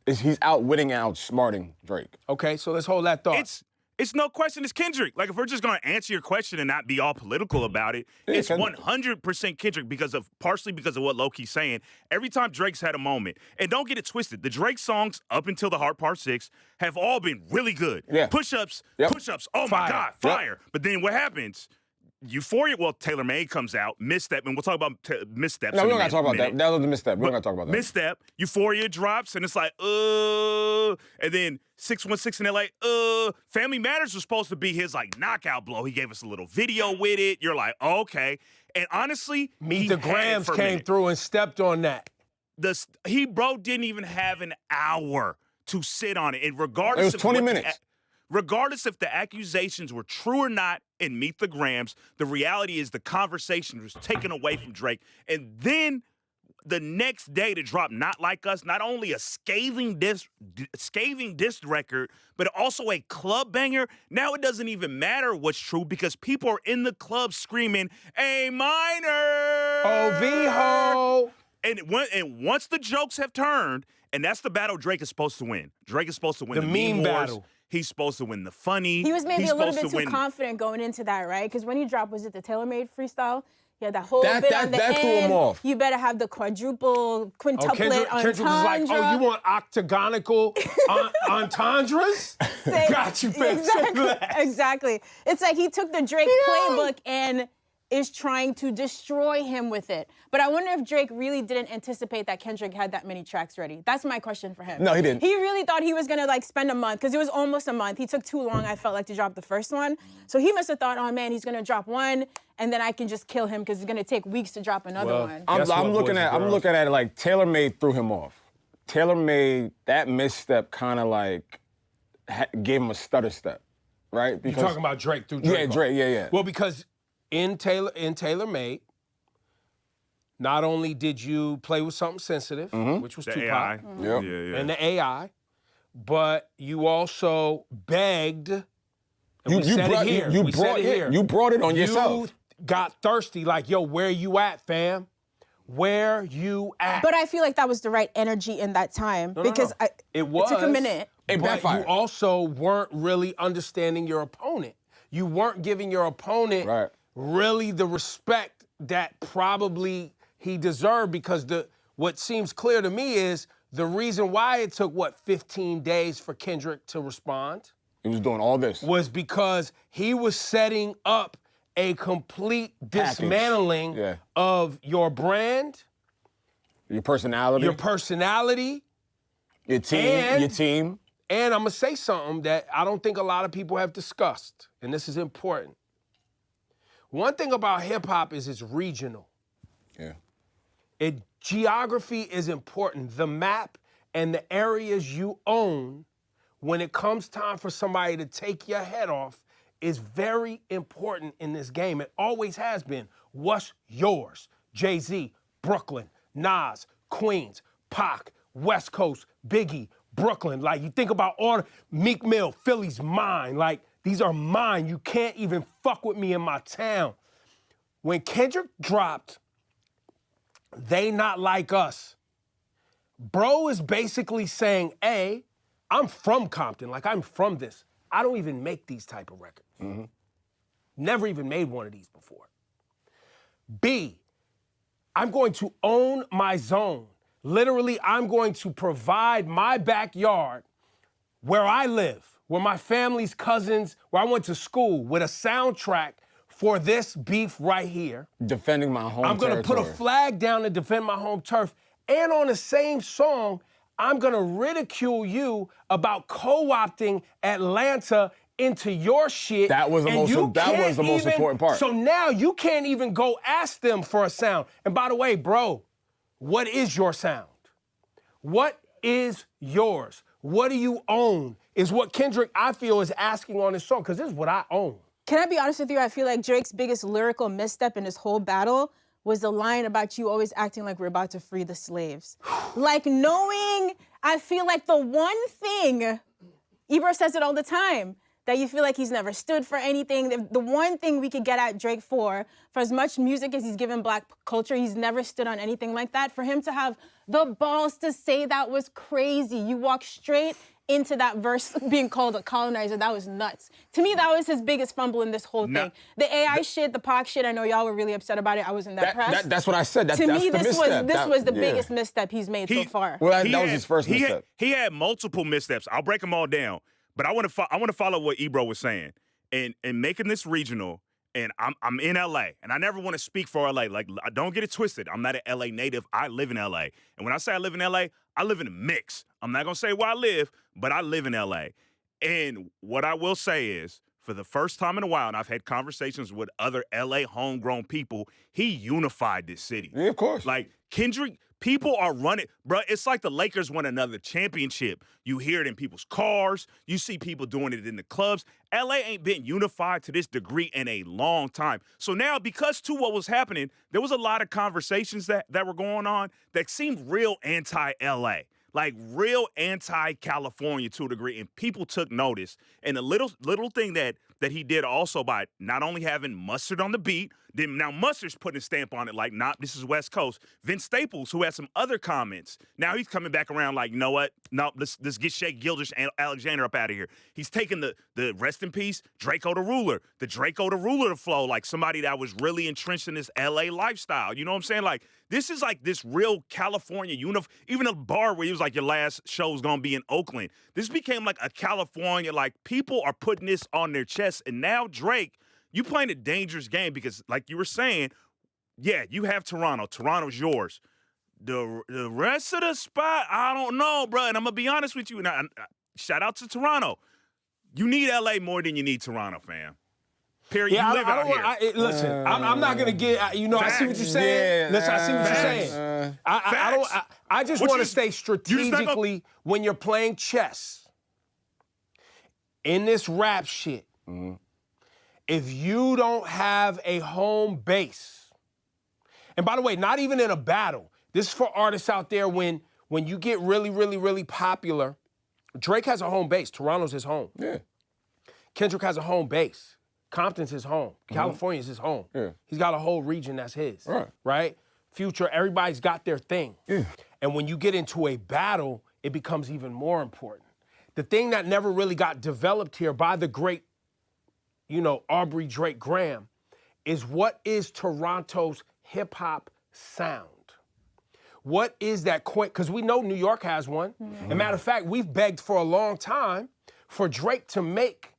He's outwitting and outsmarting Drake. Okay, so let's hold that thought. It's no question, it's Kendrick. If we're just gonna answer your question and not be all political about it, it's 100% Kendrick partially because of what Loki's saying. Every time Drake's had a moment, and don't get it twisted, the Drake songs up until the Heart Part 6 have all been really good. Yeah. Push-ups, oh Fire. my God, fire. Yep. But then what happens? Euphoria, Taylor Made comes out, Misstep, and we'll talk about Missteps. No, we don't gotta talk about that. That was the Misstep. We don't gotta talk about that. Misstep, Euphoria drops, and it's like, and then 616 in LA, Family Matters was supposed to be his knockout blow. He gave us a little video with it. You're like, okay. And honestly, Meet the Grams came through and stepped on that. Bro didn't even have an hour to sit on it. And regardless it was 20 minutes. Regardless if the accusations were true or not in Meet the Grams, the reality is the conversation was taken away from Drake. And then the next day to drop Not Like Us, not only a scathing diss record, but also a club banger. Now it doesn't even matter what's true because people are in the club screaming, A minor! Oh, V-ho! And once the jokes have turned, and that's the battle Drake is supposed to win. Drake is supposed to win the meme wars. battle. He's supposed to win the funny. he was maybe He's a little supposed bit to too win. confident going into that, right? Because when he dropped, was it the Taylor Made freestyle? He had that whole That- bit that- on the that end. threw him off. You better have the quadruple, quintuplet Kendrick was like, entendre. oh, you want octagonical entendres? Got you, fam. Exactly. It's like he took the Drake playbook and is trying to destroy him with it. But I wonder if Drake really didn't anticipate that Kendrick had that many tracks ready. That's my question for him. No, he didn't. He really thought he was gonna like spend a month, because it was almost a month. He took too long, I felt like, to drop the first one. So he must have thought, oh man, he's gonna drop one, and then I can just kill him because it's gonna take weeks to drop another one. I'm looking at it like TaylorMade threw him off. TaylorMade, that misstep kind of like gave him a stutter step, right? You're talking about Drake through Drake. Yeah, Drake, yeah. Well, because in TaylorMade, not only did you play with something sensitive, which was The Tupac, AI. Yep. Yeah. and the AI, but you also begged. And You we said brought- it here. you we brought said it it- here. you brought it on yourself. You got thirsty, like, yo, where you at, fam? Where you at? But I feel like that was the right energy in that time, because It was. It took a minute. But you also weren't really understanding your opponent. You weren't giving your opponent really the respect that probably he deserved, because what seems clear to me is the reason why it took, 15 days for Kendrick to respond? He was doing all this. Was because he was setting up a complete Package. dismantling of your brand, your personality, your team. And I'm gonna say something that I don't think a lot of people have discussed, and this is important. One thing about hip hop is it's regional. Yeah. Geography is important. The map and the areas you own, when it comes time for somebody to take your head off, is very important in this game. It always has been. What's yours? Jay-Z, Brooklyn, Nas, Queens, Pac, West Coast, Biggie, Brooklyn. Like, you think about all Meek Mill, Philly's mine. Like, these are mine. You can't even fuck with me in my town. When Kendrick dropped They Not Like Us, bro is basically saying, A, I'm from Compton. Like, I'm from this. I don't even make these type of records. Never even made one of these before. B, I'm going to own my zone. Literally, I'm going to provide my backyard where I live, where my family's cousins, where I went to school, with a soundtrack for this beef right here. Defending my home I'm gonna put a flag down to defend my home turf. And on the same song, I'm gonna ridicule you about co-opting Atlanta into your shit. That was the and most- you that was can't the most even- important part. So now you can't even go ask them for a sound. And by the way, bro, what is your sound? What is yours? What do you own? Is what Kendrick, I feel, is asking on his song, because this is what I own. Can I be honest with you? I feel like Drake's biggest lyrical misstep in this whole battle was the line about you always acting like we're about to free the slaves. Like, knowing, I feel like the one thing, Ebro says it all the time, that you feel like he's never stood for anything. The one thing we could get at Drake for as much music as he's given black culture, he's never stood on anything like that. For him to have the balls to say that was crazy. You walk straight into that verse being called a colonizer. That was nuts. To me, that was his biggest fumble in this whole thing. The AI shit, the Pac shit, I know y'all were really upset about it. I wasn't that pressed. That's what I said. To me, that's this the misstep. was the biggest misstep he's made so far. Well, that was his first he misstep. He had multiple missteps. I'll break them all down. But I want to follow what Ebro was saying, and making this regional. And I'm in LA, and I never want to speak for LA. Like, don't get it twisted. I'm not an LA native. I live in LA, and when I say I live in LA, I live in a mix. I'm not gonna say where I live, but I live in LA. And what I will say is, for the first time in a while, and I've had conversations with other LA homegrown people, he unified this city. Yeah, of course. Like, Kendrick, people are running, bro. It's like the Lakers won another championship. You hear it in people's cars. You see people doing it in the clubs. LA ain't been unified to this degree in a long time. So now, because to what was happening, there was a lot of conversations that were going on that seemed real anti-LA. Like real anti-California to a degree, and people took notice. And the little thing that he did also by not only having Mustard on the beat, Then now Mustard's putting a stamp on it like, nah, this is West Coast. Vince Staples, who had some other comments, now he's coming back around like, you know what? No, let's get Shea Gildish and Alexander up out of here. He's taking the rest in peace, Draco the Ruler, the Draco the Ruler to flow, like somebody that was really entrenched in this LA lifestyle. You know what I'm saying? Like, this is like this real California even a bar where he was like, your last show is gonna be in Oakland. This became like a California, like people are putting this on their chest. And now Drake, you playing a dangerous game because, like you were saying, yeah, you have Toronto. Toronto's yours. The rest of the spot, I don't know, bro. And I'm going to be honest with you. And shout out to Toronto. You need L.A. more than you need Toronto, fam. Period. Yeah, you live out here. Listen, I'm not going to get, you know, I see what you're saying. Yeah, listen, I see what you're saying. I just want to stay strategically when you're playing chess in this rap shit. If you don't have a home base, and by the way, not even in a battle, this is for artists out there when you get really, really, really popular. Drake has a home base. Toronto's his home. Yeah. Kendrick has a home base. Compton's his home. California's his home. Yeah. He's got a whole region that's his. Right? Future, everybody's got their thing. Yeah. And when you get into a battle, it becomes even more important. The thing that never really got developed here by the great, you know, Aubrey Drake Graham, is what is Toronto's hip hop sound? What is that? Because we know New York has one. As a matter of fact, we've begged for a long time for Drake to make,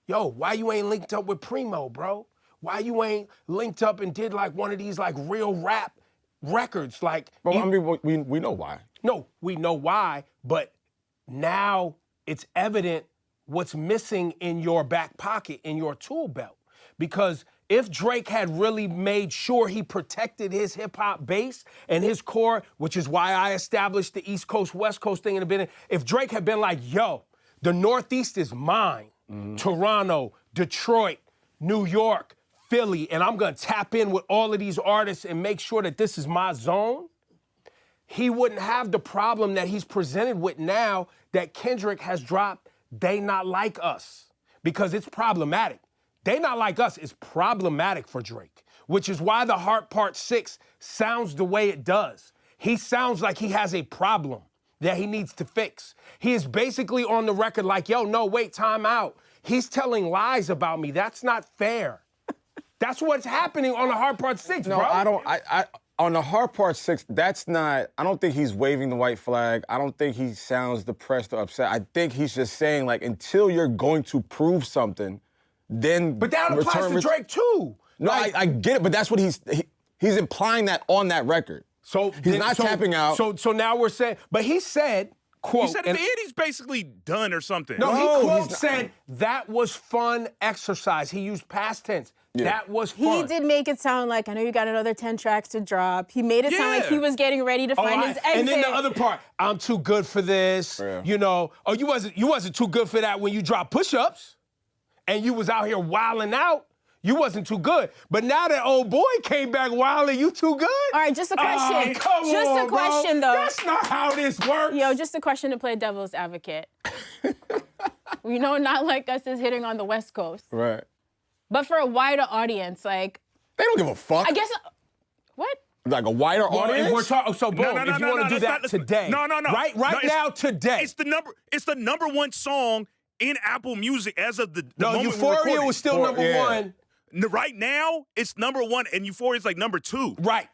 yo, why you ain't linked up with Primo, bro? Why you ain't linked up and did like one of these like real rap records? Like, well, I mean, we know why. No, we know why, but now it's evident what's missing in your back pocket, in your tool belt. Because if Drake had really made sure he protected his hip-hop base and his core, which is why I established the East Coast, West Coast thing in the beginning, if Drake had been like, yo, the Northeast is mine, Toronto, Detroit, New York, Philly, and I'm gonna tap in with all of these artists and make sure that this is my zone, he wouldn't have the problem that he's presented with now that Kendrick has dropped They Not Like Us, because it's problematic. They Not Like Us is problematic for Drake, which is why the Heart Part 6 sounds the way it does. He sounds like he has a problem that he needs to fix. He is basically on the record like, yo, no, wait, time out. He's telling lies about me. That's not fair. That's what's happening on the Heart Part 6, no, bro. I don't, on the Heart Part 6, that's not, I don't think he's waving the white flag. I don't think he sounds depressed or upset. I think he's just saying, like, until you're going to prove something, then But that applies to Drake, too. No, like, I get it, but that's what he's implying that on that record. So he's not tapping out. So now we're saying, but he said, quote. He said at the end he's basically done or something. No, he said, that was fun exercise. He used past tense. Yeah. That was fun. He did make it sound like, I know you got another 10 tracks to drop. He made it sound like he was getting ready to find his exit. And then the other part, I'm too good for this. Yeah. You know, oh, you wasn't too good for that when you dropped push-ups and you was out here wilding out. You wasn't too good. But now that old boy came back wilding, you too good? All right, just a question. Come just on, a question, bro. though. That's not how this works. Yo, just a question to play devil's advocate. We know Not Like Us is hitting on the West Coast. Right. But for a wider audience, like... They don't give a fuck. I guess... What? Like a wider audience? If we're talking, so boom, if you want to do that today. No. Right now, today. It's the number one song in Apple Music as of the moment Euphoria was still number one. Right now, it's number one, and Euphoria is like number two. Right.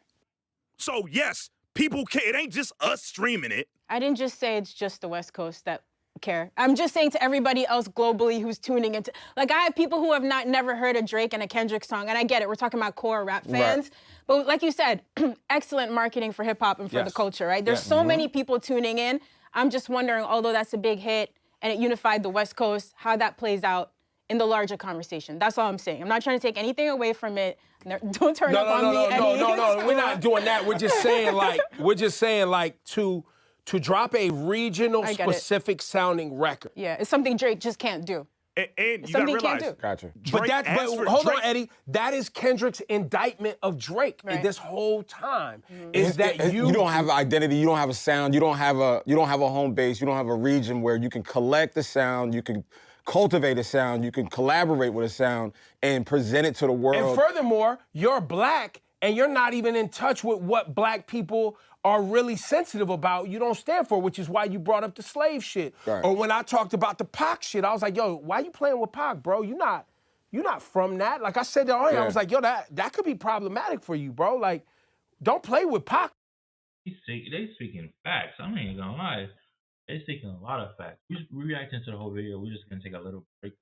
So, yes, people care. It ain't just us streaming it. I didn't just say it's just the West Coast that care. I'm just saying to everybody else globally who's tuning into... Like, I have people who have never heard a Drake and a Kendrick song, and I get it. We're talking about core rap fans. Right. But like you said, excellent marketing for hip-hop and for the culture, right? There's so many people tuning in. I'm just wondering, although that's a big hit and it unified the West Coast, how that plays out in the larger conversation. That's all I'm saying. I'm not trying to take anything away from it. Don't turn up on me, Eddie. No. We're not doing that. We're just saying like, to drop a regional specific sounding record. Yeah, it's something Drake just can't do. And you gotta realize, gotcha. But hold on, Eddie. That is Kendrick's indictment of Drake this whole time. Is that you don't have an identity, you don't have a sound, you don't have a home base, you don't have a region where you can collect the sound, you can cultivate a sound, you can collaborate with a sound and present it to the world. And furthermore, you're black and you're not even in touch with what black people are really sensitive about. You don't stand for, which is why you brought up the slave shit. Right. Or when I talked about the Pac shit, I was like, yo, why you playing with Pac, bro? You're not from that. Like I said that earlier, I was like, yo, that could be problematic for you, bro. Like, don't play with Pac. They speaking facts. I ain't gonna lie. They speaking a lot of facts. We're reacting to the whole video. We're just gonna take a little break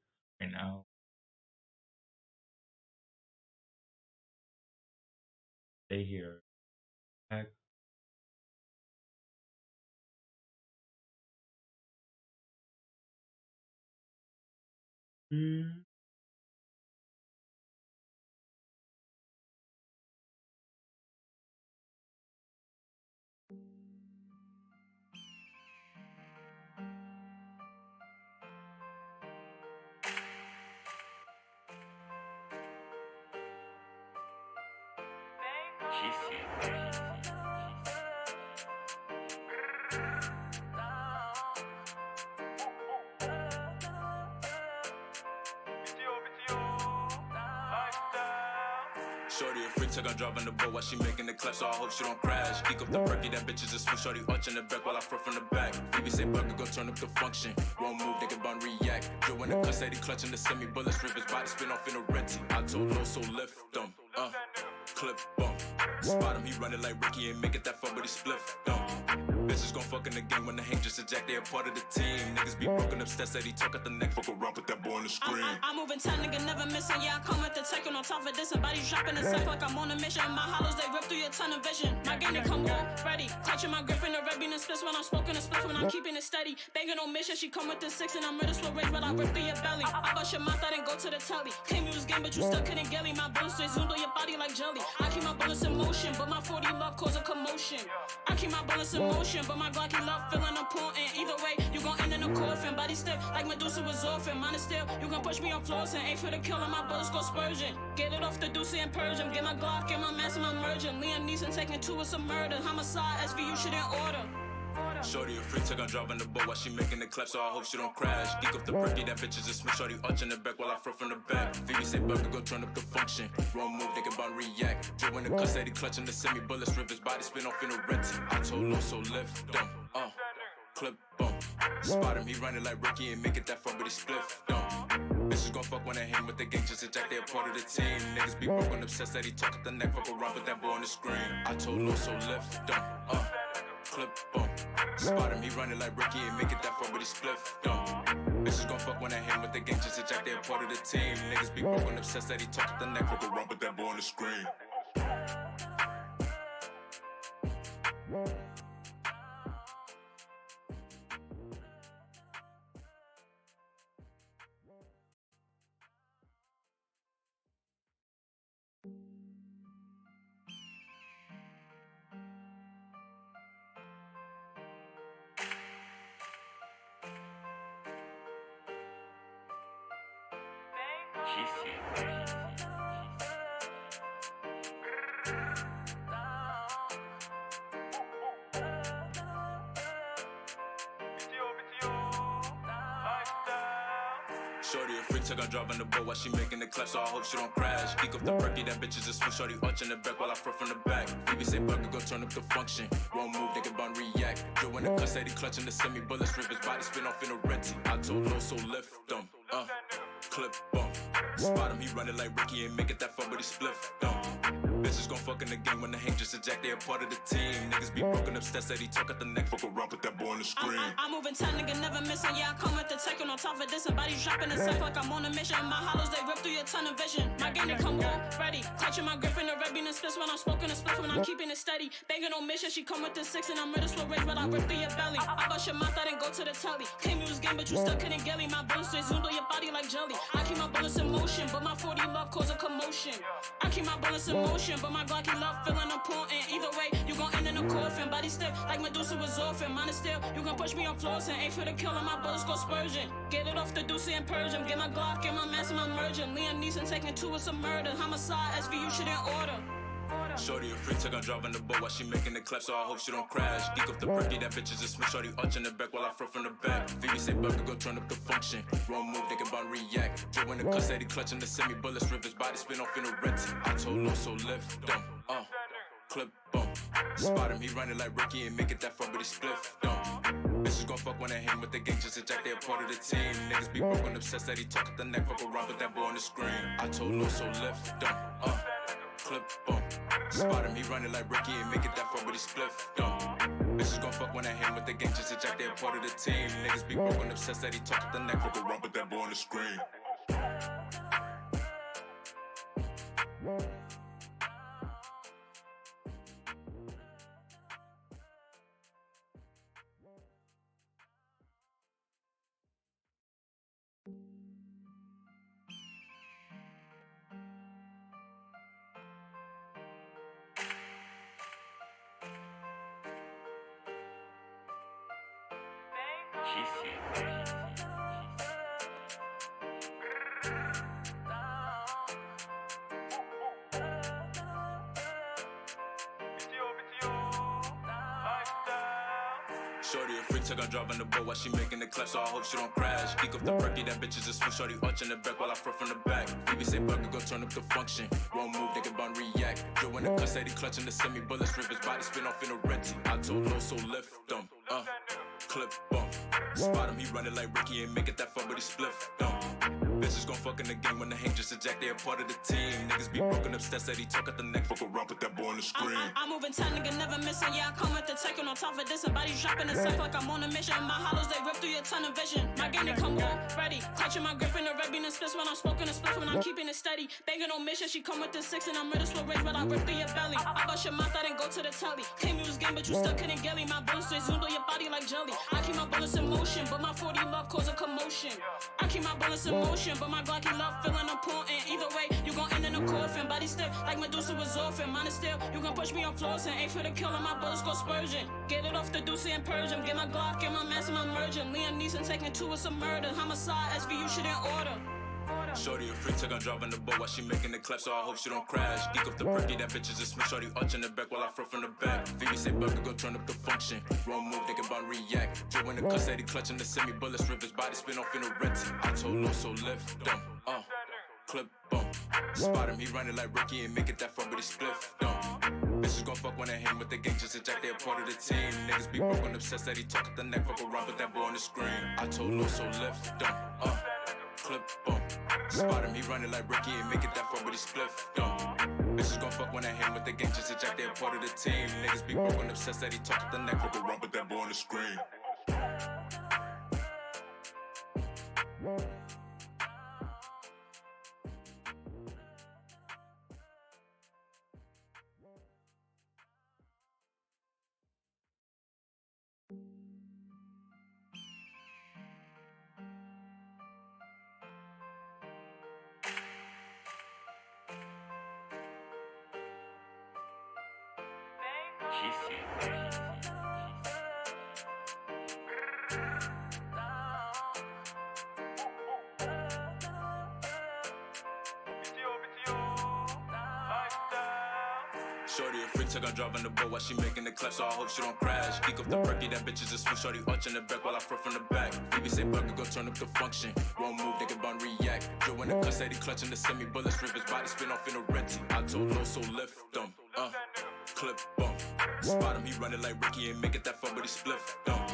right now. Stay here. Back. Shorty a freak, took her driving the boat while she making the clap, so I hope she don't crash. Geek up the perky, that bitch is a switch. Shorty arching the back while I fro from the back. Phoebe say Bucky go turn up the function. Won't move, nigga bun react. Joe in the cut, say he clutching the semi-bullets, rip his body spin off in a renty. I told Lo, so lift them, clip bump. Spot him, he running like Ricky and make it that fun, but he spliff dumb. Bitches gon' fuck in the game when the hang just eject, they a part of the team. Niggas be broken up, stats that he talk at the neck, fuck around, put that boy on the screen. I'm moving 10, nigga, never missing. Yeah, I come with the tech on top of this, and bodies dropping a sec like I'm on a mission. My hollows, they rip through your tunnel vision. My game, they come ready. Touching my grip in the red bean and splits when I'm smoking a split when I'm keeping it steady. Banging on mission, she come with the 6, and I'm ready to rage, but I rip through your belly. I bust your mouth, I didn't go to the telly. Came use game, but you still couldn't get me. My bullets, they zoomed on your body like jelly. I keep my bullets in motion, but my 40 love cause a commotion. I keep my bullets in motion, but my Glocky love feeling important. Either way, you gon' end in a coffin. Body stiff like Medusa was orphan. Mine is still, you gon' push me on floors and aim for the kill and my bullets go spurging. Get it off the deuce and purge him. Get my Glock, get my mask and my merging. Liam Neeson taking 2, it's a murder. Homicide, SVU shit in order. Shorty a freak, took her driving the boat while she making the clap, so I hope she don't crash. Geek up the perky, that bitch is a switch. Shorty arching the back while I fro from the back. Phoebe say Bucky go turn up the function. Wrong move, nigga bun react. Joe in the cut, say he clutching the semi-bullets, rip his body spin off in a renty. I told Lo, so lift them, clip bump. Spot him, he running like Ricky and make it that fun, but he spliff dumb. Bitches gon' fuck when they hang with the gang, just eject, they a part of the team. Niggas be broken up, sets that he talk at the neck, fuck around, put that boy on the screen. I told Lo, so lift them, clip bump. Spot him, he running like Ricky and make it that fun, but he spliff dumb. Bitches gon' fuck when they hang with the gang, just eject, they a part of the team. Niggas be broken up, sets that he talk at the neck, fuck around, put that boy on the screen. Shorty a freak, took her driving the boat while she making the clap, so I hope she don't crash. Geek up the perky, that bitch is a switch. Shorty arching the back while I fro from the back. Phoebe say Bucky go turn up the function. Won't move, nigga bun react. Joe in the cut, say he clutching the semi-bullets, rip his body spin off in a renty. I told Lo, so lift them, clip bump. Spot him, he running like Ricky and make it that fun, but he spliff dumb. Bitches gon' fuck in the game when the hang just eject, they a part of the team. Niggas be broken up, stats that he talk at the neck, fuck around, put that boy on the screen. I'm moving 10, nigga, never missing. Yeah, I come with the tech on top of this, and bodies dropping a sec like I'm on a mission. My hollows, they rip through your tunnel vision. My game, they come ready. Touching my grip in the red bean and splits when I'm smoking a split when I'm keeping it steady. Banging on mission, she come with the 6, and I'm ready to rage, but I rip through your belly. I bust your mouth, I didn't go to the telly. Came use game, but you still couldn't get me. My bullets, they zoomed on your body like jelly. I keep my bullets in motion, but my 40 love cause a commotion. I keep my bullets in motion, but my Glocky love feeling important. Either way, you gon' end in a coffin. Body stiff like Medusa was orphan. Mine is still, you gon' push me on floors and aim for the kill and my bullets go spurging. Get it off the deuce and purge him. Get my Glock, get my mask and my merging. Liam Neeson taking 2, it's a murder. Homicide, SVU shit in order. Shorty a freak, took on driving the boat while she making the clap, so I hope she don't crash. Geek up the perky, that bitch is a smith. Shorty arching the back while I throw from the back. Phoebe say Bucker go turn up the function. Wrong move, thinking about react. Joe in the cuss, he clutching the semi-bullets, rip his body spin off in a renty. I told no, so lift them, clip bump. Spot him, he running like Ricky and make it that far, but he spliff dump. Bitches gon' fuck when they hang with the gang, just a jack, they a part of the team. Niggas be broken, obsessed that he talk at the neck, fuck around with that boy on the screen. I told no, so lift them, clip bump. Spot him, he running like Ricky and make it that far, but he spliff dump. Bitches gon' fuck when they hang with the gang, just a jack, they a part of the team. Niggas be broken, obsessed that he talk at the neck, fuck around with that boy on the screen. Shorty a freak, took on driving the boat while she making the clap, so I hope she don't crash. Geek up the perky, that bitch is a smith. Shorty arching the back while I throw from the back. Phoebe say Bucker go turn up the function. Wrong move, thinking about react. Joe in the cuss, he clutching the semi-bullets, rip his body spin off in a renty. I told no, so lift them, clip bump. Spot him, he running like Ricky and make it that far, but he spliff dump. Bitches gon' fuck in the game when the hang just a jack, they a part of the team. Niggas be broken up, stats that he talk at the neck, fuck around, put that boy on the screen. I'm moving tight, nigga, never missing. Yeah, I come with the tech on top of this. Somebody dropping a sack like I'm on a mission. My hollows, they rip through your tunnel vision. My game, they come all ready. Clutching my grip in the red bean and splits when I'm smoking a split when I'm keeping it steady. Banging on mission, she come with the 6 and I'm ready to rage, but I rip through your belly. I bust your mouth, I didn't go to the telly. Came use game, but you still couldn't get me. My bullets, they zoomed on your body like jelly. I keep my bullets in motion, but my 40 love cause a commotion. I keep my bullets in motion, but my Glocky love feeling important. Either way, you gon' end in a coffin. Body stiff like Medusa was orphan. Mine is still, you gon' push me on floors and aim for the kill and my bullets go spurging. Get it off the deuce and purge him. Get my Glock and my mask and my merging. Liam Neeson taking two, it's a murder. Homicide, SVU shit in order. Shorty a freak, took on driving the boat while she making the clap, so I hope she don't crash. Geek up the perky, that bitch is a smith. Shorty arching the back while I throw from the back. Phoebe say Bucker go turn up the function. Wrong move, thinking about react. Joe in the cuss, he clutching the semi-bullets, rip his body spin off in a renty. I told no, so lift them, clip bump. Spot him, he running like Ricky and make it that far, but he spliff dump. Bitches gon' fuck when they hang with the gang, just a jack, they a part of the team. Niggas be broken, obsessed that he talk at the neck, fuck around with that boy on the screen. I told no, so lift them, clip bump. Spot him, he running like Ricky and make it that far, but he spliff dump. Bitches gon' fuck when they hang with the gang, just a jack, they a part of the team. Niggas be broken, obsessed that he talk at the neck, fuck around with that boy on the screen. Shorty a freak, took on driving the boat while she making the clap, so I hope she don't crash. Geek up the perky, that bitch is a smith. Shorty arching the back while I throw from the back. Phoebe say Bucker go turn up the function. Wrong move, thinking about react. Joe in the cuss, he clutching the semi-bullets, rip his body spin off in a renty. I told no, so lift them, clip bump. Spot him, he running like Ricky and make it that far, but he spliff dump.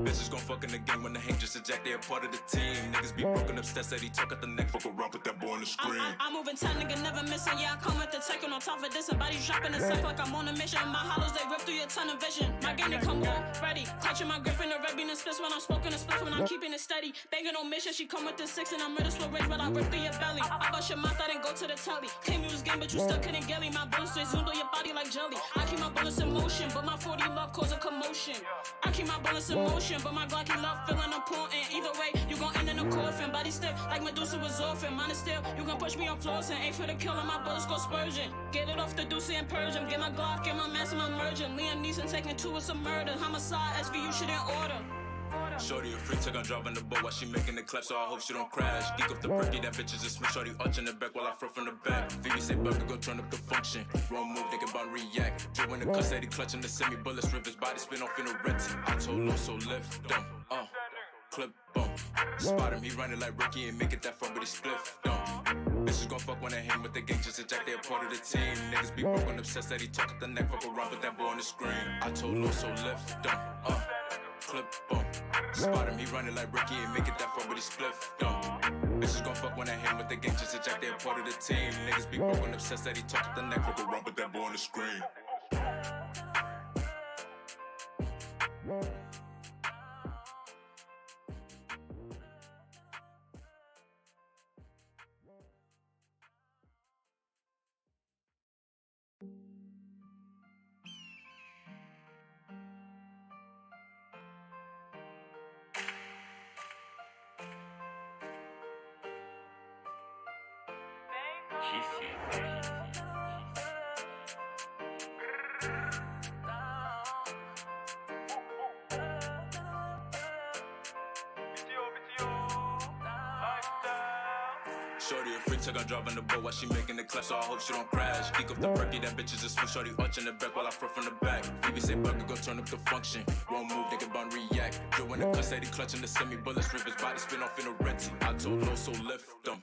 Bitches gon' fuck in the game when the hang just a jack, they a part of the team. Niggas be broken up, stats that he talk at the neck, fuck around, put that boy on the screen. I'm moving tight, nigga, never missing. Yeah, I come with the tech on top of this. Somebody dropping a sack like I'm on a mission. My hollows, they rip through your tunnel vision. My game, they come all ready. Clutching my grip in the red bean and splits when I'm smoking a split when I'm keeping it steady. Banging on mission, she come with the 6 and I'm ready to rage, but I rip through your belly. I bust your mouth, I didn't go to the telly. Came use game, but you still couldn't get me. My bullets, they zoomed on your body like jelly. I keep my bullets in motion, but my 40 love cause a commotion. I keep my bullets in motion, but my Glocky love feeling important. Either way, you gon' end in a coffin. Body stiff like Medusa was orphan. Mine is still, you gon' push me on floors and aim for the kill and my bullets go spurging. Get it off the deuce and purge him. Get my Glock and my mask and my merging. Liam Neeson taking two, it's a murder. Homicide, SVU shit in order. Shorty a freak, take on driving the boat while she making the clap, so I hope she don't crash. Geek up the perky, that bitch is a smith. Shorty arching the back while I throw from the back. Phoebe say Bucker go turn up the function. Wrong move, thinking about react. Drilling the cuss, Eddie clutching the semi bullets, rip his body spin off in a red. I told no, so lift them. Clip bump. Spot him, he running like Ricky and make it that far, but he spliff dump. Bitches gon' fuck when they hang with the gang, just eject, they a part of the team. Niggas be broken, obsessed that he talk at the neck, fuck around, put that boy on the screen. I told no, so lift them. Clip bump. Spot him, he running like Ricky and make it that far, but he spliff dump. Bitches gon' fuck when they hang with the gang, just eject, they a part of the team. Niggas be broken, obsessed that he talk at the neck, fuck around, put that boy on the screen. Shorty a freak, took on driving the boat while she making the clap, so I hope she don't crash. Geek up the perky, that bitch is a smith. Shorty arching the back while I throw from the back. Phoebe say Bucker go turn up the function. Wrong move, thinking about react. Drilling the cuss, Eddie clutching the semi bullets, rip his body spin off in a red. I told no, so lift them.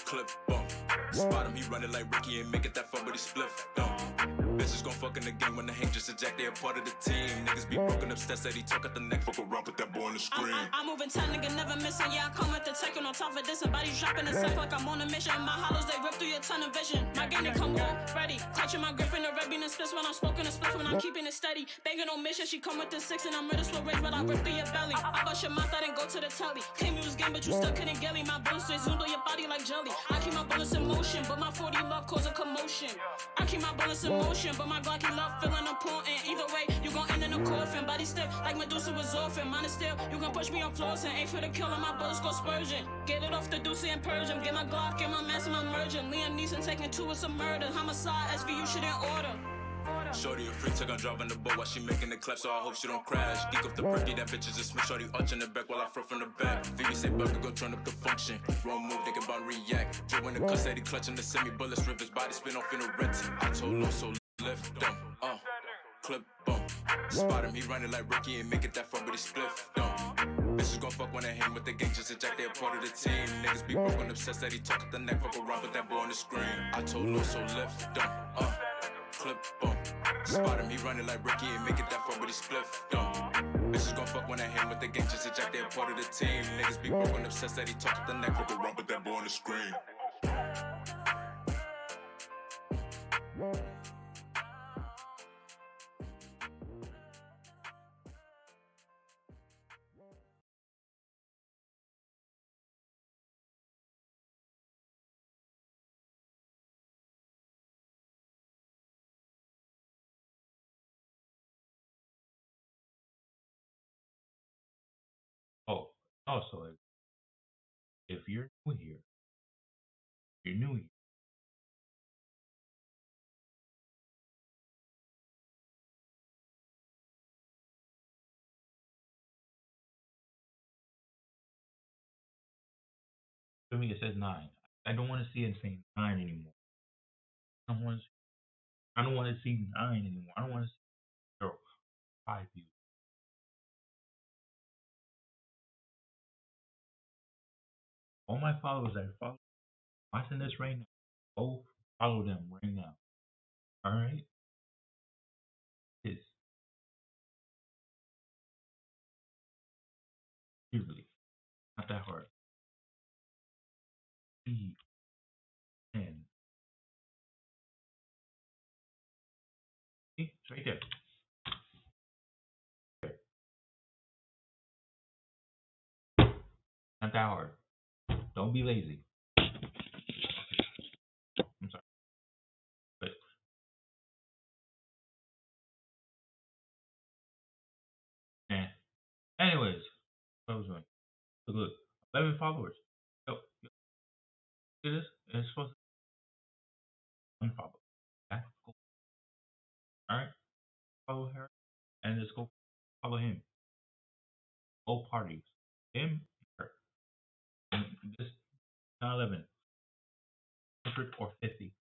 Clip bump. Spot him, he running like Ricky and make it that far, but he spliff dump. Bitches gon' fuck in the game when the hang just eject, they a part of the team. Niggas be broken up, stats that he talk at the neck, fuck around, put that boy on the screen. I'm moving tight, nigga, never missing. Yeah, I come with the tech on top of this. Somebody dropping a sack like I'm on a mission. My hollows, they rip through your tunnel vision. My game, they come all ready. Clutching my grip in the red bean and splits when I'm smoking a split when I'm keeping it steady. Banging on mission, she come with the 6 and I'm ready to range, but I rip through your belly. I bust your mouth, I didn't go to the telly. Came use game, but you still couldn't get me. My bullets, they zoomed on your body like jelly. I keep my bullets in motion, but my 40 love cause a commotion. I keep my bullets in motion, but my Glocky love feeling important. Either way, you gon' end in a coffin. Body stiff like Medusa was orphan. Mine is still, you gon' push me on floors and aim for the kill and my bullets go spurging. Get it off the deuce and purge him. Get my Glock and my mask and my merging. Liam Neeson taking two, it's a murder. Homicide, SVU shit in order. Shorty a freak, took on driving the boat while she making the clap, so I hope she don't crash. Geek up the perky, that bitch is a smith. Shorty arching the back while I throw from the back. Phoebe say Bucker go turn up the function. Wrong move, thinking about react. Drilling the cuss, Eddie clutching the semi bullets, rip his body spin off in a red. I told no, so lift them. Clip bump. Spot him, he running like Ricky and make it that far, but he spliff dump. Bitches gon' fuck when they hang with the gang, just eject, they a part of the team. Niggas be broken, obsessed that he talk at the neck, fuck around, put that boy on the screen. I told no, so lift them. Clip bump. Spot him, he running like Ricky and make it that far, but he spliff dump. Bitches gon' fuck when they hang with the gang, just eject, they a part of the team. Niggas be broken, obsessed that he talk at the neck, fuck around, put that boy on the screen. Oh, also, if you're new here, you're new here. For me, it says 9. I don't want to see it saying 9 anymore. I don't want to see 9 anymore. I don't want to see 0, 5 views. All my followers that follow watching this right now, go follow them right now. Alright? It's usually not that hard. E-N. See? It's right there. Not that hard. Don't be lazy. I'm sorry. But anyways, what was I doing? Look, 11 followers. Yo, see this? It's supposed to unfollow. Okay? Go. Alright? Follow her and just go follow him. all parties. Him, her. And this 9/11, 100 or 50.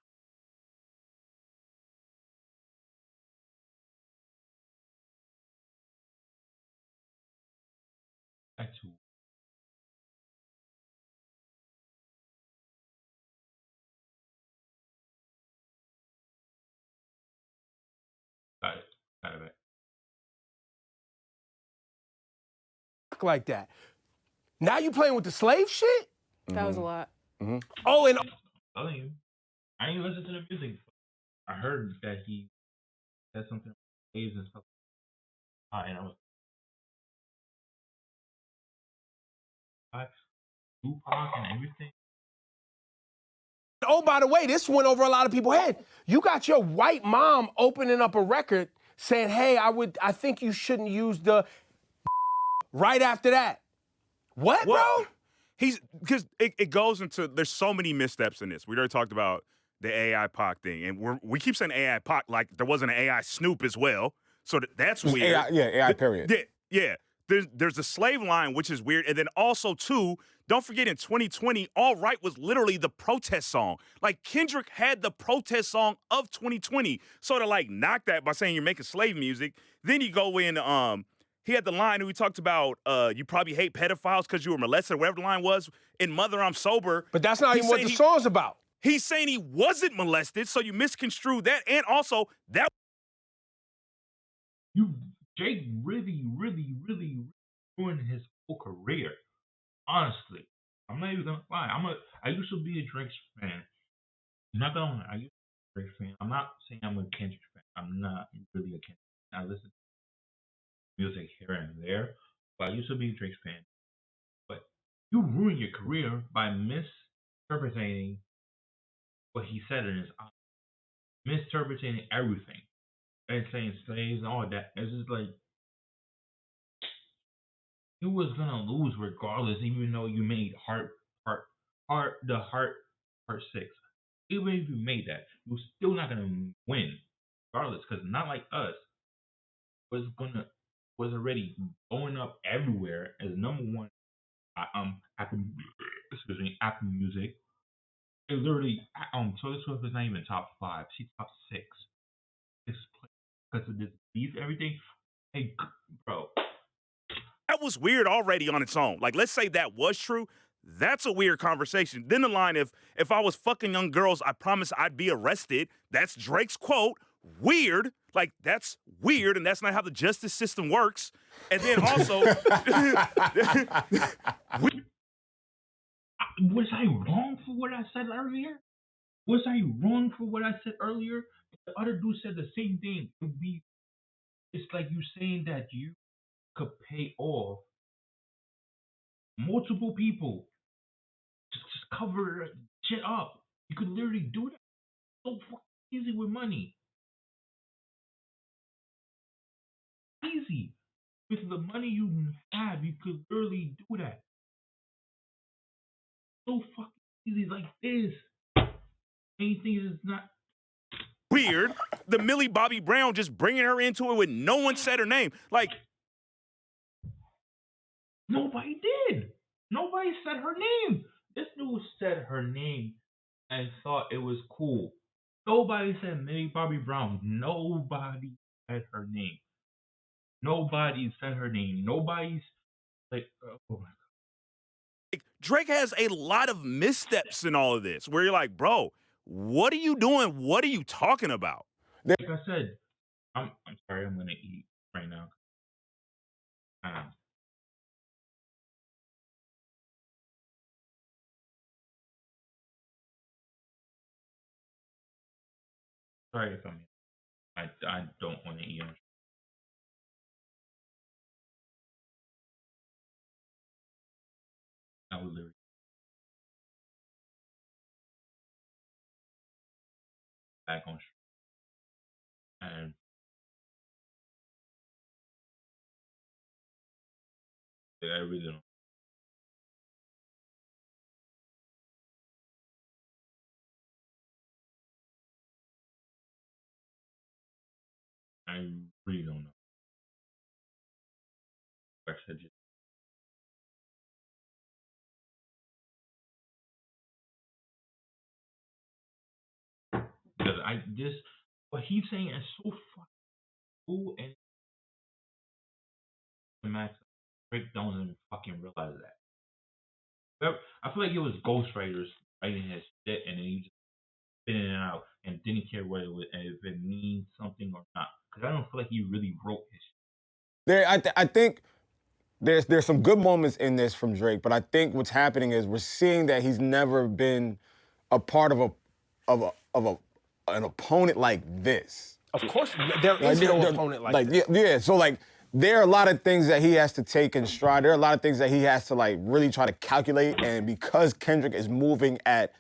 That's who. Got it. Got it. Like that. Now you playing with the slave shit? That was a lot. Oh, and I'm telling you, I ain't listen to the music. I heard that he said something about slaves and stuff. And I was like, Tupac and everything. oh, by the way, this went over a lot of people's head. You got your white mom opening up a record saying, hey, I think you shouldn't use the right after that. What, bro? He's because it goes into there's so many missteps in this. We already talked about the AI Pac thing, and we keep saying AI Pac like there wasn't an AI Snoop as well. So that's Just weird. AI, yeah, AI period. Yeah. There's a slave line, which is weird. And then also, too, don't forget in 2020, All Right was literally the protest song. Like, Kendrick had the protest song of 2020. So to, like, knock that by saying you're making slave music, then you go in, he had the line we talked about, you probably hate pedophiles because you were molested, or whatever the line was. In Mother, I'm Sober. But that's not even what the song's about. He's saying he wasn't molested, so you misconstrued that. And also, that Jake really, really, really ruined his whole career. Honestly, I'm not even gonna lie. I used to be a Drake fan. I'm not gonna lie. I used to be a Drake fan. I'm not saying I'm a Kendrick fan. I'm not really a Kendrick fan. I listen to music here and there, but I used to be a Drake fan. But you ruined your career by misinterpreting what he said in his album, misinterpreting everything, and saying slaves and all that. It's just like you was gonna lose regardless, even though you made heart six. Even if you made that, you're still not gonna win, regardless, because not like us was already going up everywhere as number one. Apple, excuse me, Apple Music. It literally Taylor Swift is not even top five. She's top six. It's because of this beef, everything. Hey, bro, that was weird already on its own. Like, let's say that was true. That's a weird conversation. Then the line, if I was fucking young girls, I promise I'd be arrested. That's Drake's quote. Weird. Like, that's weird, and that's not how the justice system works. And then also, was I wrong for what I said earlier? Was I wrong for what I said earlier? The other dude said the same thing. It's like you saying that you could pay off multiple people just cover shit up. You could literally do that so fucking easy with money. Easy. With the money you have, you could literally do that. So fucking easy like this. Anything is not weird. The Millie Bobby Brown just bringing her into it when no one said her name. Like, nobody did. Nobody said her name. This dude said her name and thought it was cool. Nobody said Millie Bobby Brown. Nobody said her name. Nobody said her name. Nobody's like, oh my Drake has a lot of missteps in all of this where you're like, bro, what are you doing? What are you talking about? Like I said, I'm sorry, I'm gonna eat right now. Sorry if I don't want to eat. I would literally back on and I really don't. I really don't know. I should just what he's saying is so fucking cool, and Max Drake don't even fucking realize that. But I feel like it was ghostwriters writing his shit, and then he just spitting it out and didn't care what it was, and if it means something or not. Because I don't feel like he really wrote his shit. I think there's some good moments in this from Drake, but I think what's happening is we're seeing that he's never been a part of an opponent like this. Of course, there is no opponent like this. Yeah. So like, there are a lot of things that he has to take in stride. There are a lot of things that he has to like really try to calculate. And because Kendrick is moving at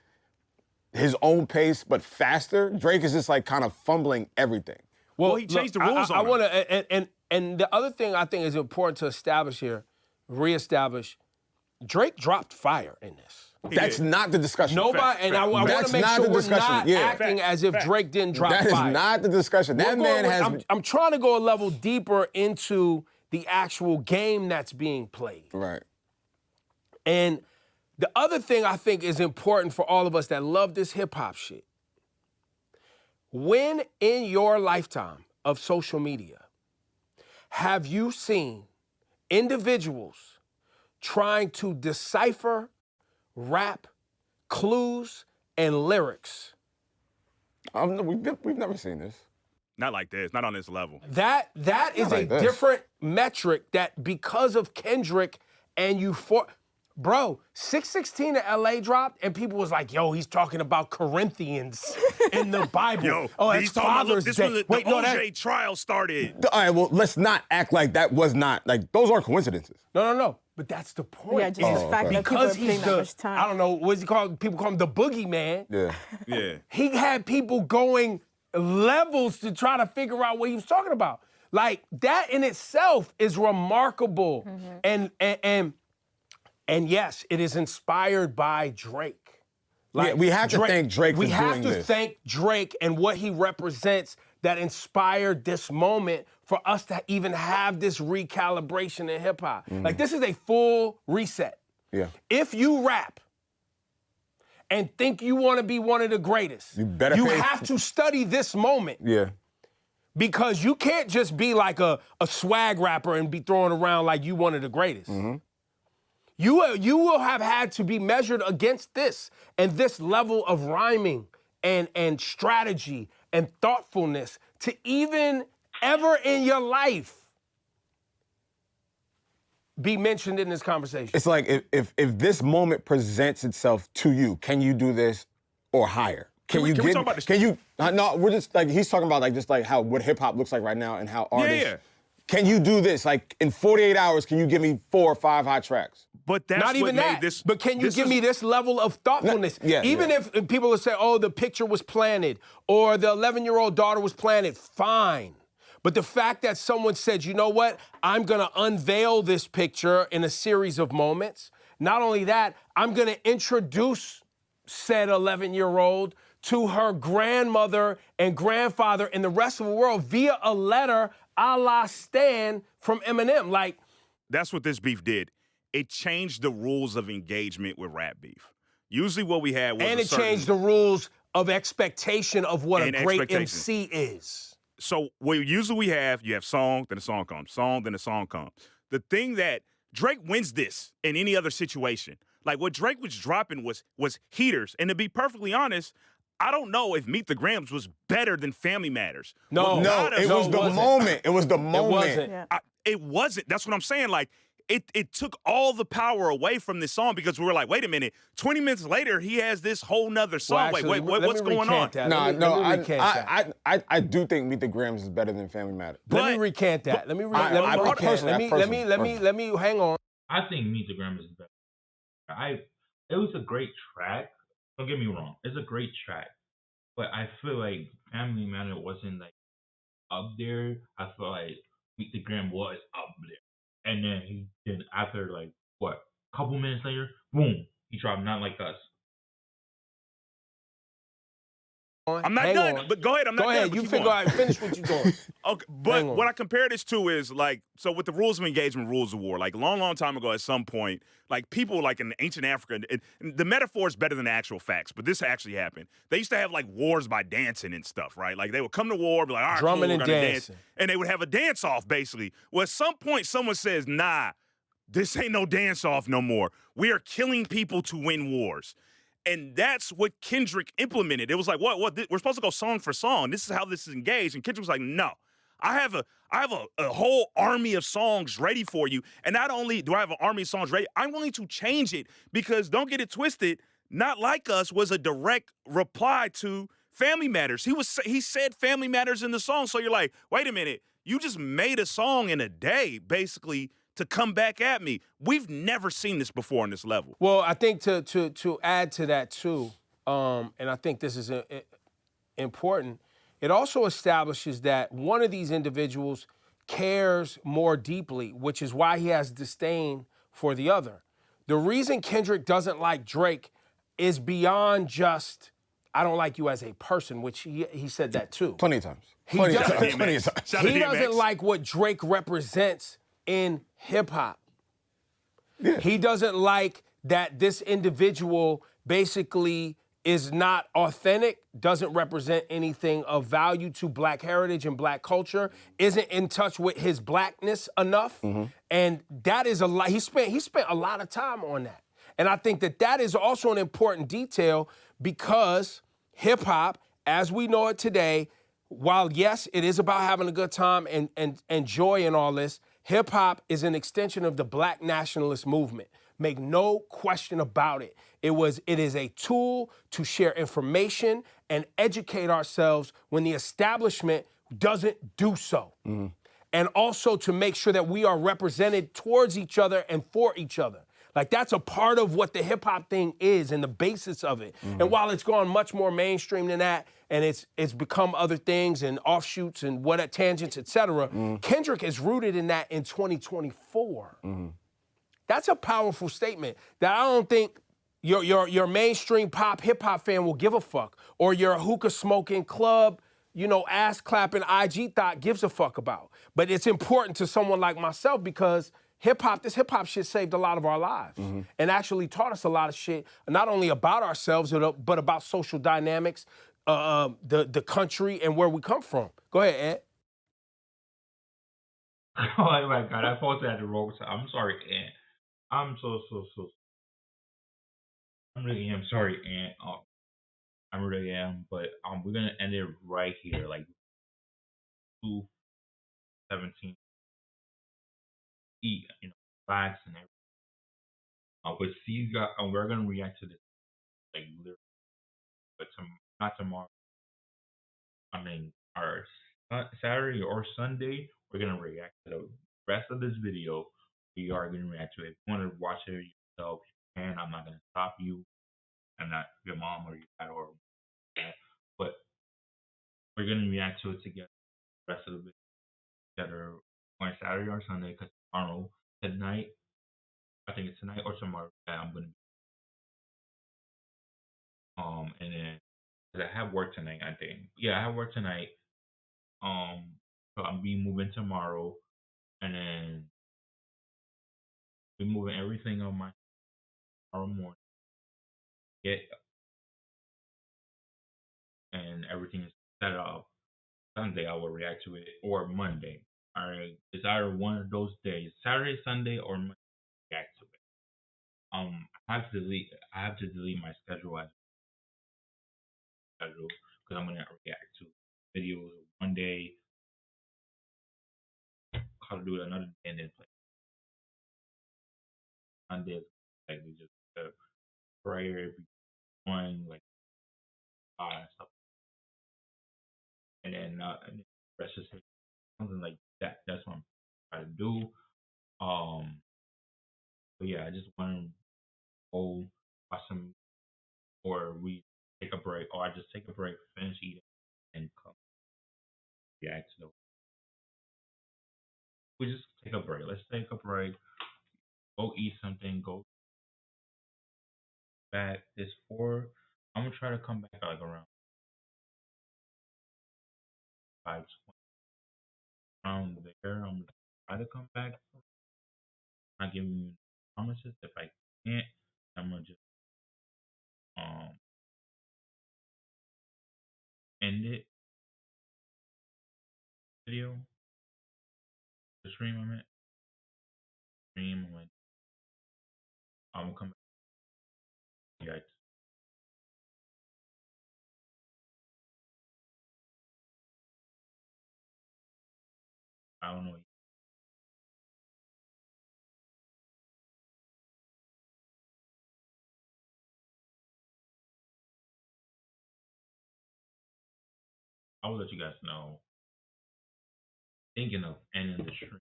his own pace but faster, Drake is just like kind of fumbling everything. Well, he changed the rules on I him. want to, and the other thing I think is important to establish here, reestablish, Drake dropped fire in this. That's not the discussion. Nobody, and I want to make sure we're not acting as if Drake didn't drop fire. That is not the discussion. That man has. I'm trying to go a level deeper into the actual game that's being played. Right. And the other thing I think is important for all of us that love this hip hop shit. When in your lifetime of social media have you seen individuals trying to decipher rap, clues, and lyrics? We've never seen this. Not like this. Not on this level. That is like a this. different metric that because of Kendrick and Bro, 616 to LA dropped, and people was like, yo, he's talking about Corinthians in the Bible. Yo, it's Father's this Day. was the OJ trial started. All right, well, let's not act like that was not, like, those aren't coincidences. No. But that's the point. Yeah, just the fact that people are Because putting he's that much time. I don't know, what's he called? People call him the boogeyman. Yeah. He had people going levels to try to figure out what he was talking about. Like, that in itself is remarkable. And yes, it is inspired by Drake. Yeah, we have to thank Drake for doing this. We have to thank Drake and what he represents that inspired this moment for us to even have this recalibration in hip hop. Like, this is a full reset. Yeah. If you rap and think you want to be one of the greatest, you have to study this moment. Yeah. Because you can't just be like a swag rapper and be throwing around like you one of the greatest. You will have had to be measured against this and this level of rhyming and strategy and thoughtfulness to even ever in your life be mentioned in this conversation. It's like if this moment presents itself to you, can you do this or higher? Can we talk about this? Can you? No, we're just like he's talking about like just like how what hip hop looks like right now and how artists. Yeah. Can you do this? Like in 48 hours, can you give me 4 or 5 hot tracks? But that's not even what that. made this. But can you give me this level of thoughtfulness? Even if people will say, "Oh, the picture was planted," or the 11-year-old daughter was planted, fine. But the fact that someone said, "You know what? I'm gonna unveil this picture in a series of moments." Not only that, I'm gonna introduce said 11-year-old to her grandmother and grandfather and the rest of the world via a letter a la Stan from Eminem. Like, that's what this beef did. It changed the rules of engagement with rap beef. Usually what we had was and it changed the rules of expectation of what a great expectation. MC is. So usually you have song, then a song comes, song, then a song comes. The thing that Drake wins this in any other situation. Like what Drake was dropping was heaters. And to be perfectly honest, I don't know if Meet the Grams was better than Family Matters. No, it was the moment. It was the moment. It wasn't. It wasn't. That's what I'm saying. Like, it took all the power away from this song because we were like, wait a minute. 20 minutes later, he has this whole nother song. Well, actually, what's going on? I do think Meet the Grams is better than Family Matters. Let me recant that. Let me hang on. I think Meet the Grams is better. It was a great track. Don't get me wrong. It's a great track. But I feel like Family Matter wasn't like up there. I feel like Meet the Gram was up there. And then after like what? A couple minutes later, boom, he dropped Not Like Us. I'm not Hang done, on. but go ahead. I'm not Go done. ahead. But You keep figure going. out. Finish what you're doing. Okay, Hang but on. what I compare this to is like, so with the rules of engagement, rules of war, like a long, long time ago, at some point, like people like in ancient Africa, and the metaphor is better than the actual facts, but this actually happened. They used to have like wars by dancing and stuff, right? Like they would come to war, be like, all right, Drumming cool, we're and gonna dance. dancing. And they would have a dance off basically. Well, at some point, someone says, nah, this ain't no dance off no more. We are killing people to win wars. And that's what Kendrick implemented. It was like, what? We're supposed to go song for song. This is how this is engaged. And Kendrick was like, no. I have a whole army of songs ready for you. And not only do I have an army of songs ready, I'm willing to change it because don't get it twisted. Not Like Us was a direct reply to Family Matters. He said Family Matters in the song. So you're like, wait a minute, you just made a song in a day, basically, to come back at me. We've never seen this before on this level. Well, I think to add to that too, and I think this is important. It also establishes that one of these individuals cares more deeply, which is why he has disdain for the other. The reason Kendrick doesn't like Drake is beyond just, I don't like you as a person, which he said that too. Plenty of times. He Plenty of doesn't- times. Plenty of times. Shout out He DMX. doesn't like what Drake represents in hip hop. He doesn't like that this individual basically is not authentic, doesn't represent anything of value to Black heritage and Black culture, isn't in touch with his Blackness enough, and that is a lot. He spent a lot of time on that, and I think that is also an important detail because hip hop, as we know it today, while yes, it is about having a good time and joy and all this, hip hop is an extension of the Black nationalist movement. Make no question about it. It is a tool to share information and educate ourselves when the establishment doesn't do so. And also to make sure that we are represented towards each other and for each other. Like that's a part of what the hip hop thing is and the basis of it. And while it's gone much more mainstream than that, and it's become other things and offshoots and what tangents, etc. Kendrick is rooted in that in 2024. That's a powerful statement that I don't think your mainstream pop hip hop fan will give a fuck, or your hookah smoking club, ass clapping IG thought gives a fuck about. But it's important to someone like myself because this hip hop shit saved a lot of our lives and actually taught us a lot of shit, not only about ourselves, but about social dynamics, the country and where we come from. Go ahead, Ed. Oh my god, I posted at the wrong time. I'm sorry, Aunt. I'm so. I really am sorry, Aunt. I really am, but we're gonna end it right here, like 2:17. Eat, relax and everything. But see you guys, we're gonna react to this like literally, but not tomorrow. I mean, our Saturday or Sunday, we're gonna react to the rest of this video. We are gonna react to it. If you want to watch it yourself, you can. I'm not gonna stop you. I'm not your mom or your dad or that, but we're gonna react to it together. The rest of the video together on Saturday or Sunday, because tomorrow tonight, I think it's tonight or tomorrow that I'm gonna and then 'cause I have work tonight. I think I have work tonight. So I'm be moving tomorrow, and then be moving everything on my tomorrow morning. Get and everything is set up. Sunday I will react to it or Monday. Alright, it's either one of those days, Saturday, Sunday, or Monday. React to it. I have to delete my schedule as schedule because I'm gonna react to videos one day, how to do it another day, and then play Sunday. Like we just prayer, everyone, like and stuff, and then rest is something like that. That's what I'm trying to do. But yeah, I just want to go watch some, or we take a break, or I just take a break, finish eating, and come react to the. We just take a break. Let's take a break. Go eat something. Go back. This 4. I'm gonna try to come back like around by 20 around there. I'm gonna try to come back. I'm not giving you promises. If I can't, I'm gonna just um end it video. The stream I'm at. Stream I'm gonna come back. Yeah, I don't know. I will let you guys know. Thinking of ending the stream.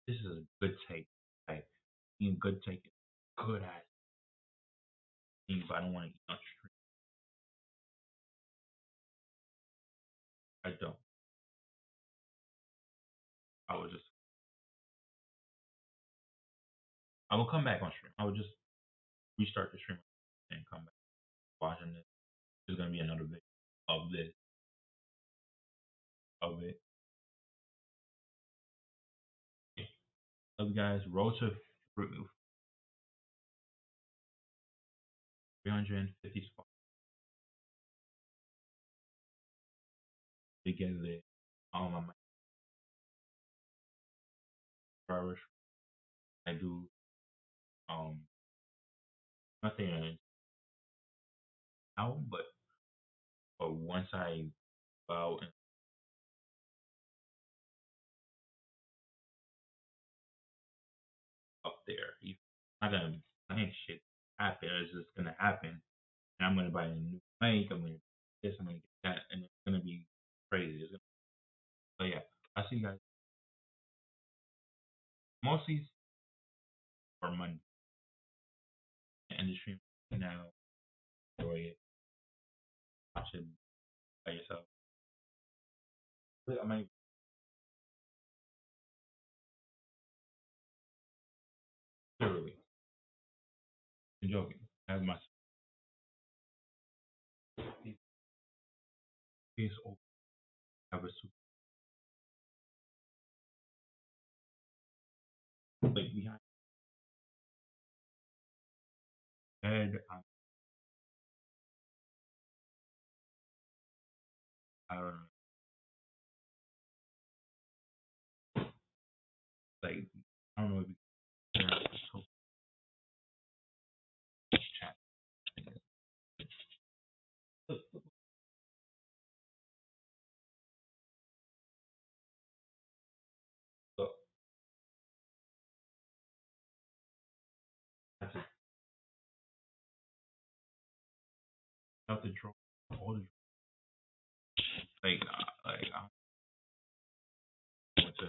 This is a good take. Like being good take is good at things, but I don't want to eat on stream. I don't. I will just I will come back on stream. I will just restart the stream and come back watching this. There's gonna be another video of this of it. Yeah. Love you guys. Road to 350 spots. Together. I'm Irish. I do nothing out, but once I go out and up there, not gonna ain't shit happen. It's just gonna happen, and I'm gonna buy a new mic. I'm gonna get this. I'm gonna get that, and it's gonna be crazy. So yeah, I see you guys mostly for Monday. End the stream now. Enjoy it. Watch it by yourself. I might literally. I'm joking. I have my face open. I have a super like behind the head. I don't know. Like I don't know if you can so chat. So that's it. Out the draw. All the I went to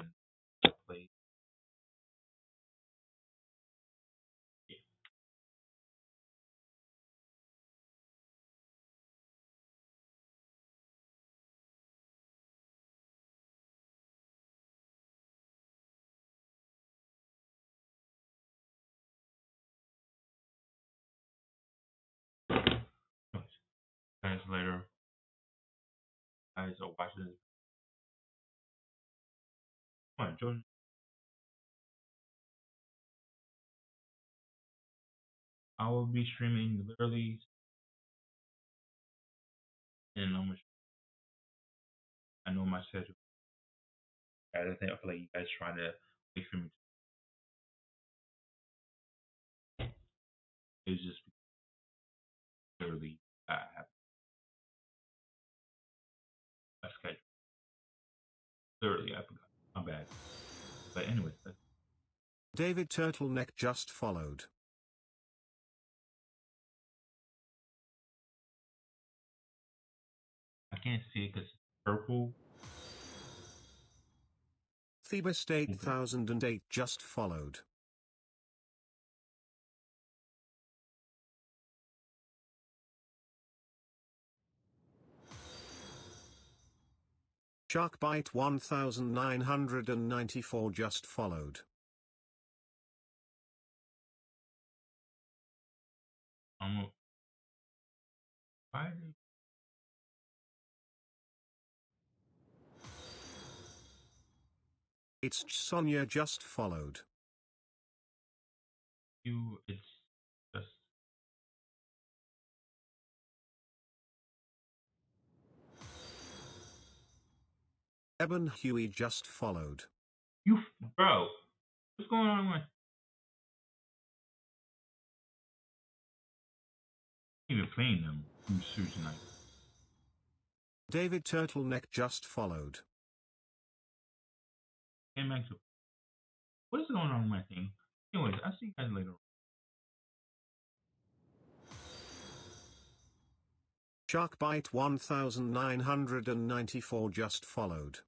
play. Yeah. Guys later. Guys are watching this. Come on, Jordan. I will be streaming literally, and I know my schedule. I think I feel like you guys try to wait for me. It's just literally I have a schedule. Literally, I forgot. My bad. But anyway, David Turtleneck just followed. I can't see it because it's purple. Phoebus 8008 just followed. Sharkbite 1994 just followed. Why did It's Sonia just followed. It's just. Eben Huey just followed. Bro, what's going on with? Even playing them tonight. David Turtleneck just followed. And Max, what is going on with my thing? Anyways, I'll see you guys later. Sharkbite 1994 just followed.